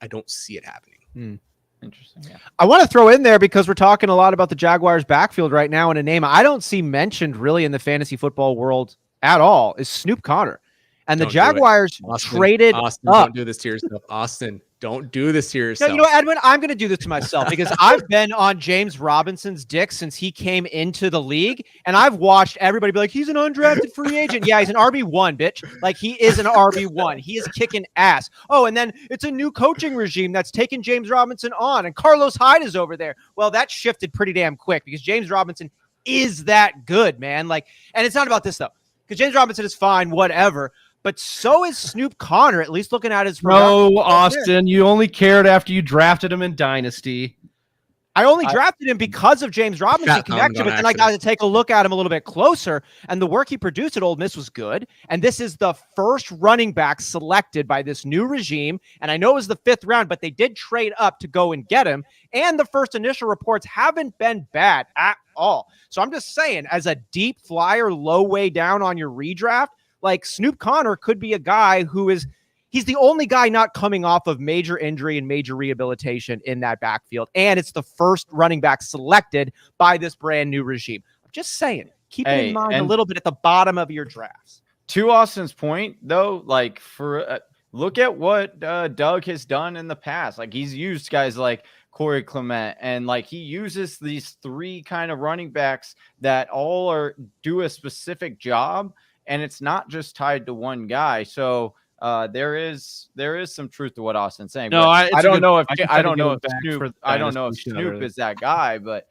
I don't see it happening. Interesting. Yeah. I want to throw in there, because we're talking a lot about the Jaguars backfield right now, and a name I don't see mentioned really in the fantasy football world at all is Snoop Conner. And the Jaguars traded Austin, up. don't do this to yourself. Austin, don't do this to yourself. No, you know what, Edwin? I'm going to do this to myself, because I've been on James Robinson's dick since he came into the league, and I've watched everybody be like, he's an undrafted free agent. Yeah, he's an RB1, bitch. Like, he is an RB1. He is kicking ass. Oh, and then it's a new coaching regime that's taken James Robinson on, and Carlos Hyde is over there. Well, that shifted pretty damn quick, because James Robinson is that good, man. Like, and it's not about this, though, because James Robinson is fine, whatever. But so is Snoop Conner, at least looking at his. No, Austin, you only cared after you drafted him in Dynasty. I only drafted him because of James Robinson connection, but then I got to take a look at him a little bit closer, and the work he produced at Ole Miss was good. And this is the first running back selected by this new regime. And I know it was the 5th round, but they did trade up to go and get him. And the first initial reports haven't been bad at all. So I'm just saying, as a deep flyer, low way down on your redraft, like, Snoop Conner could be a guy he's the only guy not coming off of major injury and major rehabilitation in that backfield. And it's the first running back selected by this brand new regime. I'm just saying, keep it in mind a little bit at the bottom of your drafts. To Austin's point, though, like, look at what Doug has done in the past. Like, he's used guys like Corey Clement, and like he uses these three kind of running backs that all do a specific job, and it's not just tied to one guy. So there is some truth to what Austin's saying. No, I don't know if Snoop Snoop is that guy, but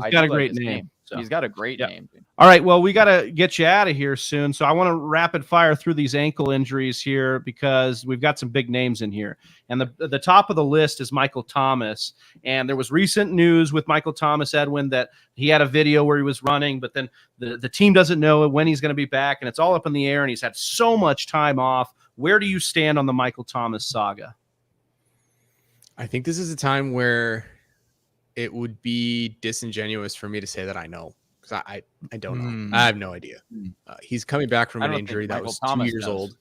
he's got a great name. So. He's got a great name. All right. Well, we got to get you out of here soon. So I want to rapid fire through these ankle injuries here because we've got some big names in here. And the top of the list is Michael Thomas. And there was recent news with Michael Thomas, Edwin, that he had a video where he was running, but then the team doesn't know when he's going to be back. And it's all up in the air. And he's had so much time off. Where do you stand on the Michael Thomas saga? I think this is a time where it would be disingenuous for me to say that I know, because I don't know. I have no idea. He's coming back from an injury that was 2 years old.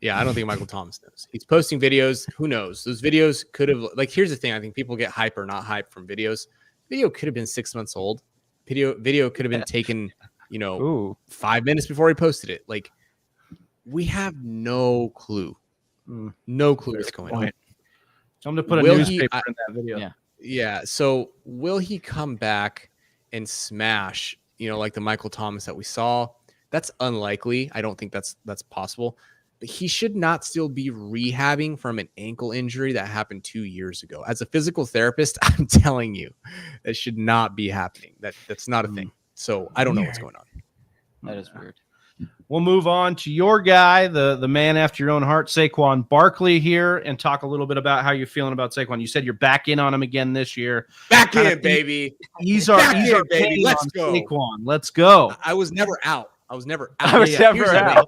Yeah, I don't think Michael Thomas knows. He's posting videos. Who knows? Those videos could have, like, here's the thing. I think people get hype or not hype from videos. Video could have been 6 months old. Video could have been taken, 5 minutes before he posted it. Like, we have no clue. No clue what's going on. I'm going to put a newspaper in that video. Yeah. So will he come back and smash, like the Michael Thomas that we saw? That's unlikely. I don't think that's possible. But he should not still be rehabbing from an ankle injury that happened 2 years ago. As a physical therapist, I'm telling you, that should not be happening. That's not a thing. So I don't know what's going on. That is weird. We'll move on to your guy, the man after your own heart, Saquon Barkley here, and talk a little bit about how you're feeling about Saquon. You said you're back in on him again this year. Back in, baby. He's our baby. Let's go. Saquon. Let's go. I was never out. I was never out. I was never out.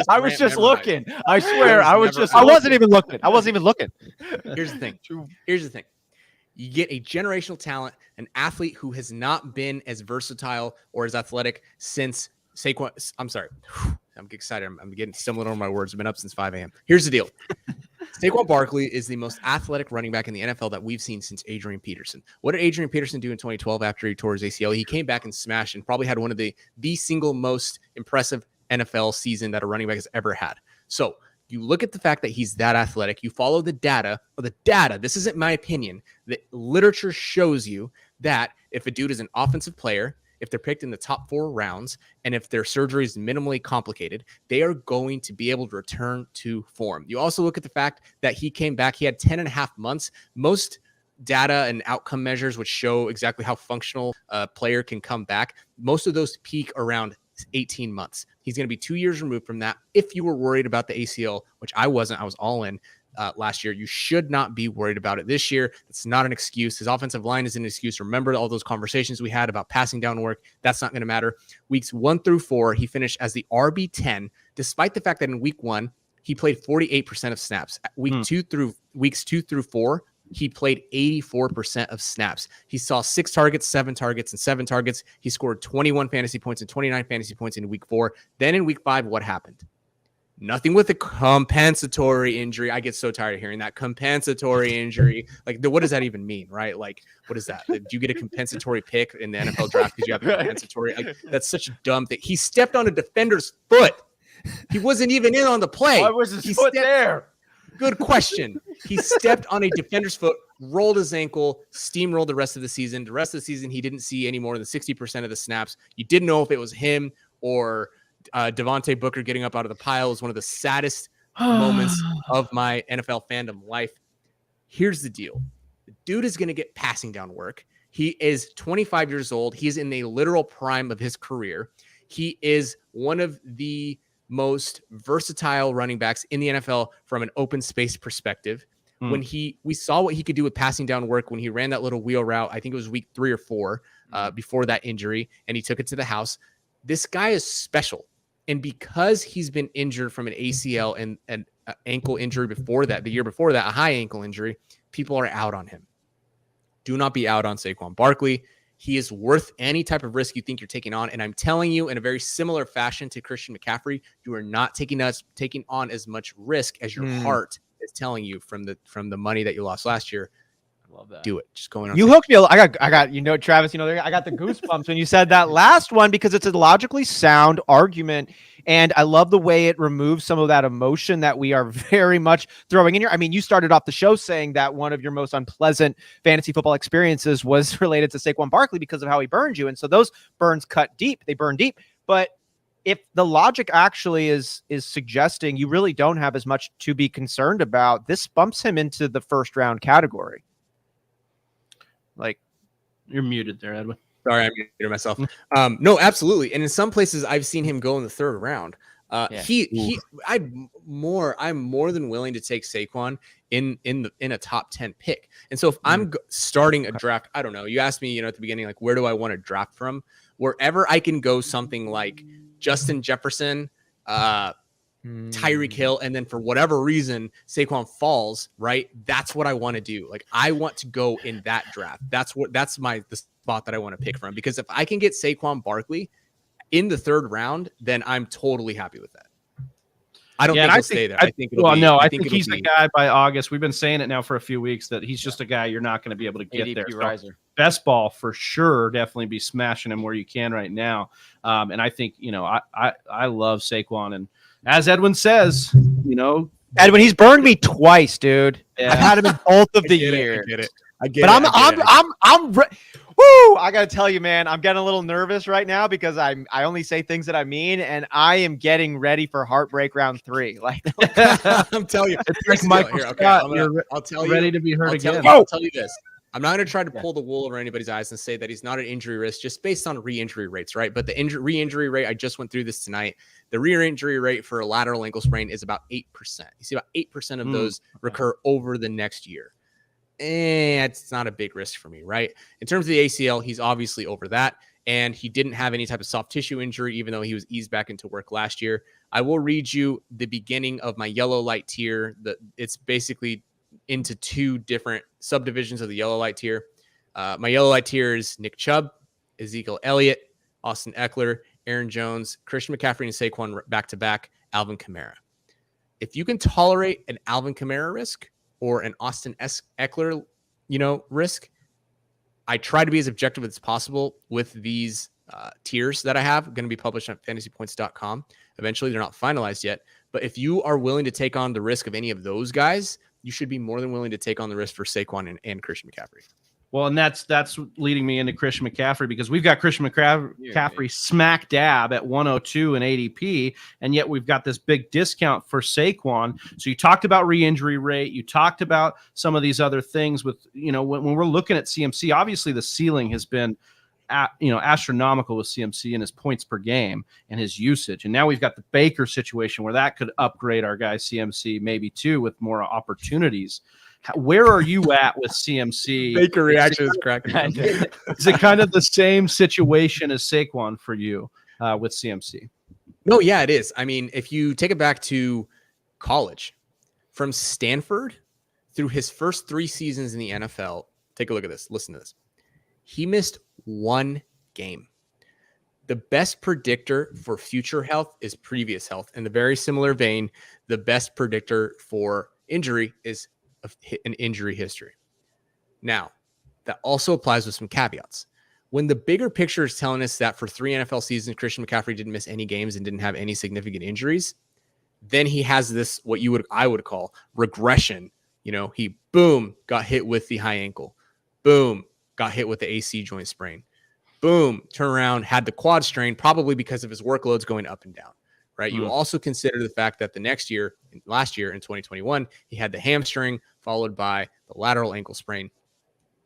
I was just looking. I swear, I wasn't even looking. Here's the thing. You get a generational talent, an athlete who has not been as versatile or as athletic since Saquon. I'm sorry. I'm excited. I'm getting stumbling over my words. I've been up since 5 a.m. Here's the deal. Saquon Barkley is the most athletic running back in the NFL that we've seen since Adrian Peterson. What did Adrian Peterson do in 2012 after he tore his ACL? He came back and smashed and probably had one of the single most impressive NFL season that a running back has ever had. So you look at the fact that he's that athletic. You follow the data. This isn't my opinion. The literature shows you that if a dude is an offensive player, if they're picked in the top 4 rounds, and if their surgery is minimally complicated, they are going to be able to return to form. You also look at the fact that he came back. He had 10 and a half months. Most data and outcome measures which show exactly how functional a player can come back. Most of those peak around 18 months. He's going to be 2 years removed from that. If you were worried about the ACL, which I wasn't, I was all in last year, you should not be worried about it this year. It's not an excuse. His offensive line is an excuse. Remember all those conversations we had about passing down work. That's not going to matter. Weeks 1 through 4, he finished as the RB10, despite the fact that in week 1, he played 48% of snaps. Weeks 2 through 4, he played 84% of snaps. He saw 6 targets, 7 targets, and 7 targets. He scored 21 fantasy points and 29 fantasy points in week 4. Then in week 5, what happened? Nothing with a compensatory injury. I get so tired of hearing that compensatory injury. Like, what does that even mean, right? Like, what is that? Do you get a compensatory pick in the NFL draft because you have a compensatory? Like, that's such a dumb thing. He stepped on a defender's foot. He wasn't even in on the play. Why was his foot there? Good question. He stepped on a defender's foot, rolled his ankle, steamrolled the rest of the season. The rest of the season, he didn't see any more than 60% of the snaps. You didn't know if it was him or Devontae Booker getting up out of the pile. Is one of the saddest moments of my NFL fandom life. Here's the deal. The dude is going to get passing down work. He is 25 years old. He's in the literal prime of his career. He is one of the most versatile running backs in the NFL from an open space perspective. When we saw what he could do with passing down work when he ran that little wheel route, I think it was week 3 or 4 before that injury, and he took it to the house. This guy is special. And because he's been injured from an ACL and an ankle injury before that, the year before that, a high ankle injury, people are out on him. Do not be out on Saquon Barkley. He is worth any type of risk you think you're taking on. And I'm telling you, in a very similar fashion to Christian McCaffrey, you are not taking on as much risk as your heart is telling you from the money that you lost last year. Love that. Do it. Just go in. You hooked me. I got. You know, Travis. You know, I got the goosebumps when you said that last one because it's a logically sound argument, and I love the way it removes some of that emotion that we are very much throwing in here. I mean, you started off the show saying that one of your most unpleasant fantasy football experiences was related to Saquon Barkley because of how he burned you, and so those burns cut deep. They burn deep, but if the logic actually is suggesting you really don't have as much to be concerned about, this bumps him into the first round category. Like, you're muted there, Edwin. Sorry, I muted myself. No, absolutely. And in some places, I've seen him go in the third round. I'm more than willing to take Saquon in a top 10 pick. And so if I'm starting a draft, I don't know. You asked me, at the beginning, like, where do I want to draft from? Wherever I can go something like Justin Jefferson, Tyreek Hill, and then for whatever reason Saquon falls, right? That's what I want to do. Like, I want to go in that draft. That's the spot that I want to pick from, because if I can get Saquon Barkley in the third round, then I'm totally happy with that. I don't think he'll stay there. I think he's the guy by August. We've been saying it now for a few weeks that he's just a guy you're not going to be able to get there. So best ball for sure, definitely be smashing him where you can right now. And I think, I love Saquon, and as Edwin says, Edwin, he's burned me twice, dude. Yeah. I've had him in both of the years. I get it. Woo! I gotta tell you, man, I'm getting a little nervous right now because I only say things that I mean, and I am getting ready for heartbreak round 3. Like, I'm telling you, it's like Michael Scott. I'll tell you, ready to be hurt again. I'll tell you this. I'm not going to try to pull the wool over anybody's eyes and say that he's not an injury risk just based on re-injury rates, right? But the re-injury rate, I just went through this tonight. The re-injury rate for a lateral ankle sprain is about 8%. You see about 8% of those recur over the next year. It's not a big risk for me, right? In terms of the ACL, he's obviously over that. And he didn't have any type of soft tissue injury, even though he was eased back into work last year. I will read you the beginning of my yellow light tier. It's basically into 2 different subdivisions of the yellow light tier. My yellow light tier is Nick Chubb, Ezekiel Elliott, Austin Eckler, Aaron Jones, Christian McCaffrey, and Saquon back-to-back, Alvin Kamara. If you can tolerate an Alvin Kamara risk or an Austin Eckler, risk, I try to be as objective as possible with these tiers that I have going to be published on fantasypoints.com. Eventually, they're not finalized yet. But if you are willing to take on the risk of any of those guys, you should be more than willing to take on the risk for Saquon and Christian McCaffrey. Well, and that's leading me into Christian McCaffrey, because we've got Christian McCaffrey smack dab at 102 in ADP, and yet we've got this big discount for Saquon. So you talked about re-injury rate. You talked about some of these other things with, when we're looking at CMC, obviously the ceiling has been astronomical with CMC and his points per game and his usage. And now we've got the Baker situation where that could upgrade our guy CMC maybe too with more opportunities. Where are you at with CMC? Baker reaction is cracking. Is it kind of the same situation as Saquon for you with CMC? No, yeah, it is. I mean, if you take it back to college, from Stanford through his first 3 seasons in the NFL, take a look at this. Listen to this. He missed 1 game. The best predictor for future health is previous health. In the very similar vein, the best predictor for injury is an injury history. Now, that also applies with some caveats. When the bigger picture is telling us that for 3 NFL seasons, Christian McCaffrey didn't miss any games and didn't have any significant injuries, then he has this, I would call regression. He got hit with the high ankle. Boom, got hit with the AC joint sprain. Boom, turn around, had the quad strain, probably because of his workloads going up and down. Right. You also consider the fact that last year in 2021, he had the hamstring followed by the lateral ankle sprain.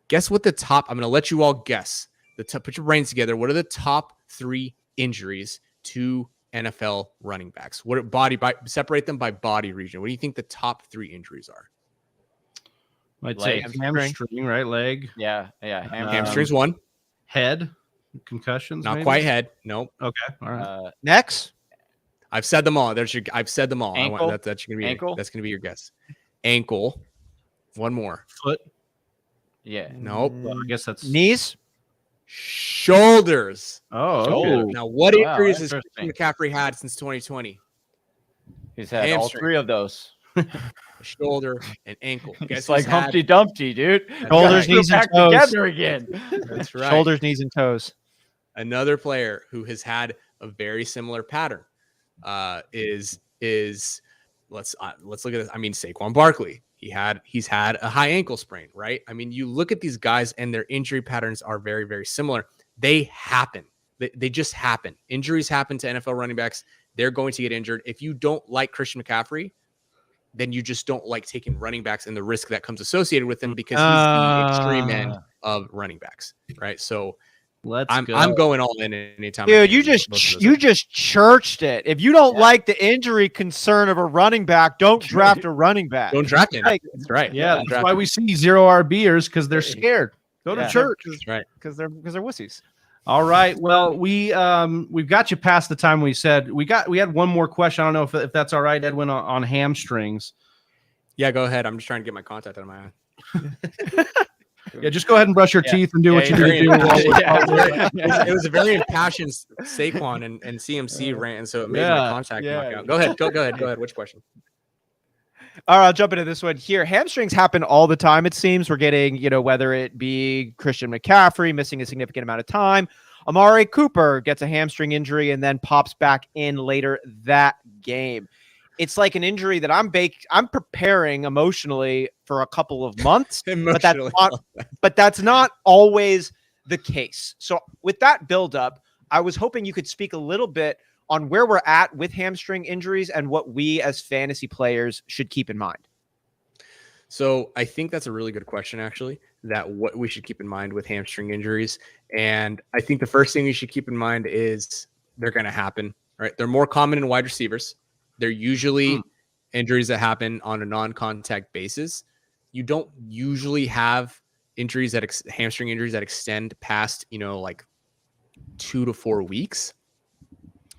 Guess what I'm going to let you all guess. Put your brains together. What are the top 3 injuries to NFL running backs? Separate them by body region. What do you think the top 3 injuries are? I'd say hamstring, right? Leg. Yeah. Hamstring's 1. Head. Concussions. Not maybe? quite head. Nope. Okay. All right. Next. I've said them all. I've said them all. Ankle? That's going to be ankle. That's going to be your guess. Ankle. 1 more. Foot. Yeah. Nope. Well, I guess that's knees. Shoulders. Oh, okay. Now, what injuries has McCaffrey had since 2020? He's had all 3 of those. a shoulder, and ankle. Guess It's like who's had- Humpty Dumpty, dude. Shoulders, Go knees, and back toes. together again. That's right. Shoulders, knees, and toes. Another player who has had a very similar pattern is let's look at this. I mean, Saquon Barkley. He's had a high ankle sprain, right? I mean, you look at these guys and their injury patterns are very, very similar. They happen. They just happen. Injuries happen to NFL running backs. They're going to get injured. If you don't like Christian McCaffrey, then you just don't like taking running backs and the risk that comes associated with them because he's the extreme end of running backs, right? So I'm going all in anytime. Dude, you just churched it. If you don't like the injury concern of a running back, don't draft a running back. Don't draft him. Like, That's right. Yeah, that's why we see 0 RBers because they're scared. Go to church. That's right. because they're wussies. All right. Well, we've got you past the time we said. We had one more question. I don't know if that's all right, Edwin, on hamstrings. Yeah, go ahead. I'm just trying to get my contact out of my eye. Yeah, just go ahead and brush your teeth and do what you need to do. It was a very impassioned Saquon and CMC rant, and so it made my contact knock out. Go ahead. Which question? All right, I'll jump into this one here. Hamstrings happen all the time, it seems. We're getting, whether it be Christian McCaffrey missing a significant amount of time, Amari Cooper gets a hamstring injury and then pops back in later that game. It's like an injury that I'm preparing emotionally for a couple of months, but that's not always the case. So with that buildup, I was hoping you could speak a little bit on where we're at with hamstring injuries and what we as fantasy players should keep in mind. So I think that's a really good question, actually, that what we should keep in mind with hamstring injuries. And I think the first thing you should keep in mind is they're going to happen, right? They're more common in wide receivers. They're usually injuries that happen on a non-contact basis. You don't usually have injuries hamstring injuries that extend past, like 2 to 4 weeks,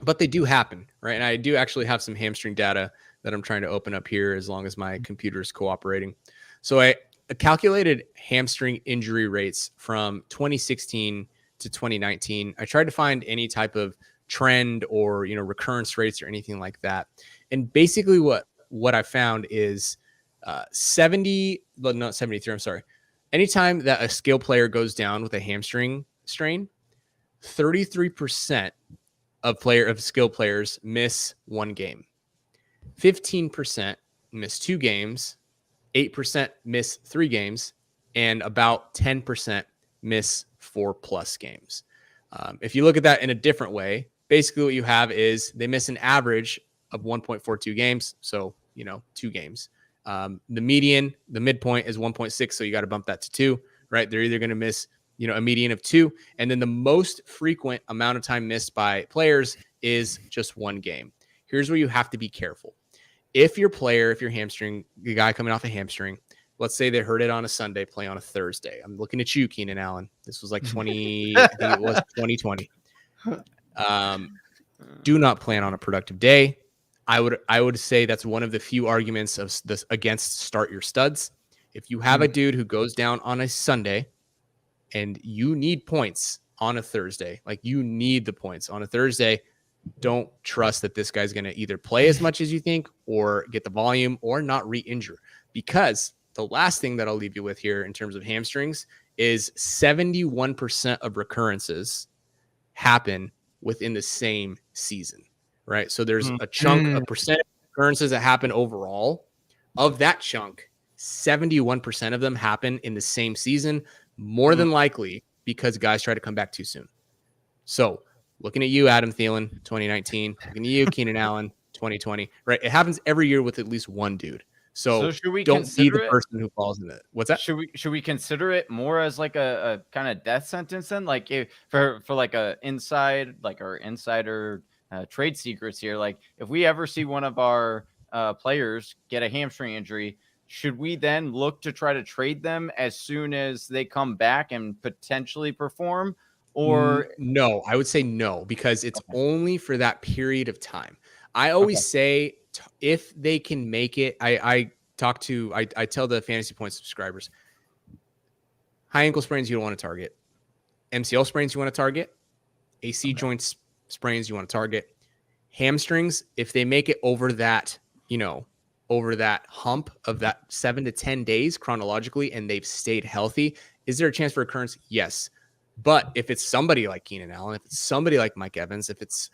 but they do happen, right? And I do actually have some hamstring data that I'm trying to open up here as long as my computer is cooperating. So I calculated hamstring injury rates from 2016 to 2019. I tried to find any type of trend or, recurrence rates or anything like that. And basically what I found is 73, I'm sorry. Anytime that a skill player goes down with a hamstring strain, 33% of skill players miss 1 game. 15% miss 2 games, 8% miss 3 games, and about 10% miss 4+ games. If you look at that in a different way, basically what you have is they miss an average of 1.42 games. So, 2 games. The midpoint is 1.6. So you got to bump that to 2, right? They're either going to miss, a median of 2. And then the most frequent amount of time missed by players is just 1 game. Here's where you have to be careful. If your hamstring, the guy coming off a hamstring, let's say they hurt it on a Sunday, play on a Thursday. I'm looking at you, Keenan Allen. This was like 2020. Do not plan on a productive day. I would say that's one of the few arguments of this against start your studs. If you have a dude who goes down on a Sunday and you need points on a Thursday, like you need the points on a Thursday, don't trust that this guy's going to either play as much as you think or get the volume or not re-injure, because the last thing that I'll leave you with here in terms of hamstrings is 71% of recurrences happen within the same season, right? So there's a chunk, a percent of occurrences that happen overall. Of that chunk, 71% of them happen in the same season, more than likely because guys try to come back too soon. So looking at you, Adam Thielen, 2019, looking at you, Keenan Allen, 2020, right? It happens every year with at least one dude. So should we don't be the consider person who falls in it. What's that? Should we consider it more as like a kind of death sentence then? Like for like a inside, like our insider trade secrets here. Like if we ever see one of our players get a hamstring injury, should we then look to try to trade them as soon as they come back and potentially perform? Or no, I would say no, because it's only for that period of time. I always say if they can make it, I tell the Fantasy Points subscribers, high ankle sprains you don't want to target, MCL sprains you want to target, AC joint sprains you want to target, hamstrings, if they make it over that, over that hump of that 7 to 10 days chronologically, and they've stayed healthy, is there a chance for recurrence? Yes. But if it's somebody like Keenan Allen, if it's somebody like Mike Evans, if it's,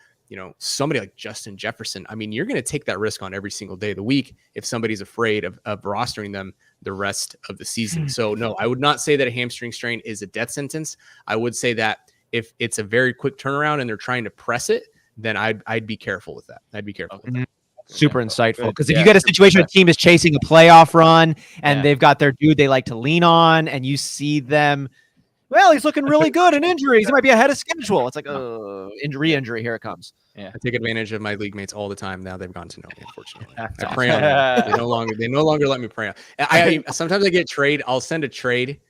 somebody like Justin Jefferson, I mean, you're going to take that risk on every single day of the week if somebody's afraid of rostering them the rest of the season. So no, I would not say that a hamstring strain is a death sentence. I would say that if it's a very quick turnaround and they're trying to press it, then I'd be careful with that. I'd be careful with that. Super insightful. Because if you get a situation where a team is chasing a playoff run and they've got their dude they like to lean on, and you see them, well, he's looking really good in injuries. He might be ahead of schedule. It's like, injury, here it comes. Yeah, I take advantage of my league mates all the time. Now they've gone to know me, unfortunately. I pray on them. They no longer let me pray on. Sometimes I get trade. I'll send a trade,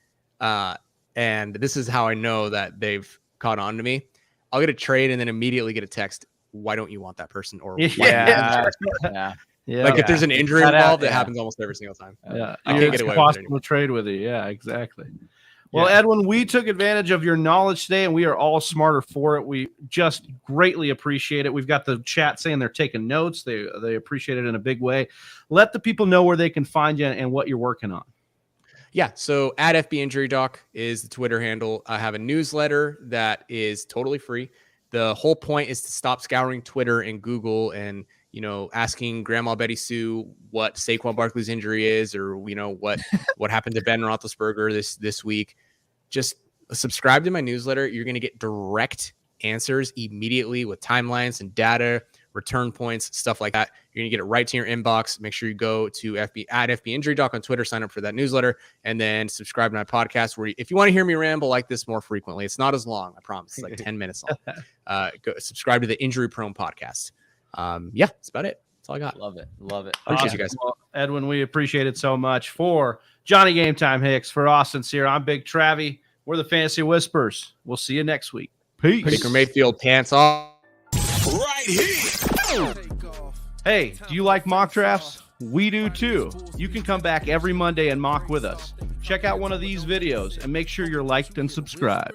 and this is how I know that they've caught on to me. I'll get a trade and then immediately get a text. Why don't you want that person? Or like if there's an injury involved, it happens almost every single time. Yeah, I can't get away with it anymore. Trade with you. Yeah, exactly. Well, Edwin, we took advantage of your knowledge today, and we are all smarter for it. We just greatly appreciate it. We've got the chat saying they're taking notes. They appreciate it in a big way. Let the people know where they can find you and what you're working on. Yeah, so at FB Injury Doc is the Twitter handle. I have a newsletter that is totally free. The whole point is to stop scouring Twitter and Google and, asking Grandma Betty Sue what Saquon Barkley's injury is, or, what happened to Ben Roethlisberger this week. Just subscribe to my newsletter. You're going to get direct answers immediately with timelines and data, return points, stuff like that. You're going to get it right to your inbox. Make sure you go to FB Injury Doc on Twitter, sign up for that newsletter, and then subscribe to my podcast where if you want to hear me ramble like this more frequently, it's not as long, I promise. It's like 10 minutes long. Go subscribe to the Injury Prone podcast. That's about it. That's all I got. Love it. Appreciate you guys. Well, Edwin, we appreciate it so much. For Johnny Game Time Hicks, for Austin Sear, I'm Big Travie. We're the Fantasy Whispers. We'll see you next week. Peace. Baker Mayfield, pants off. Right here. Hey, do you like mock drafts? We do too. You can come back every Monday and mock with us. Check out one of these videos and make sure you're liked and subscribed.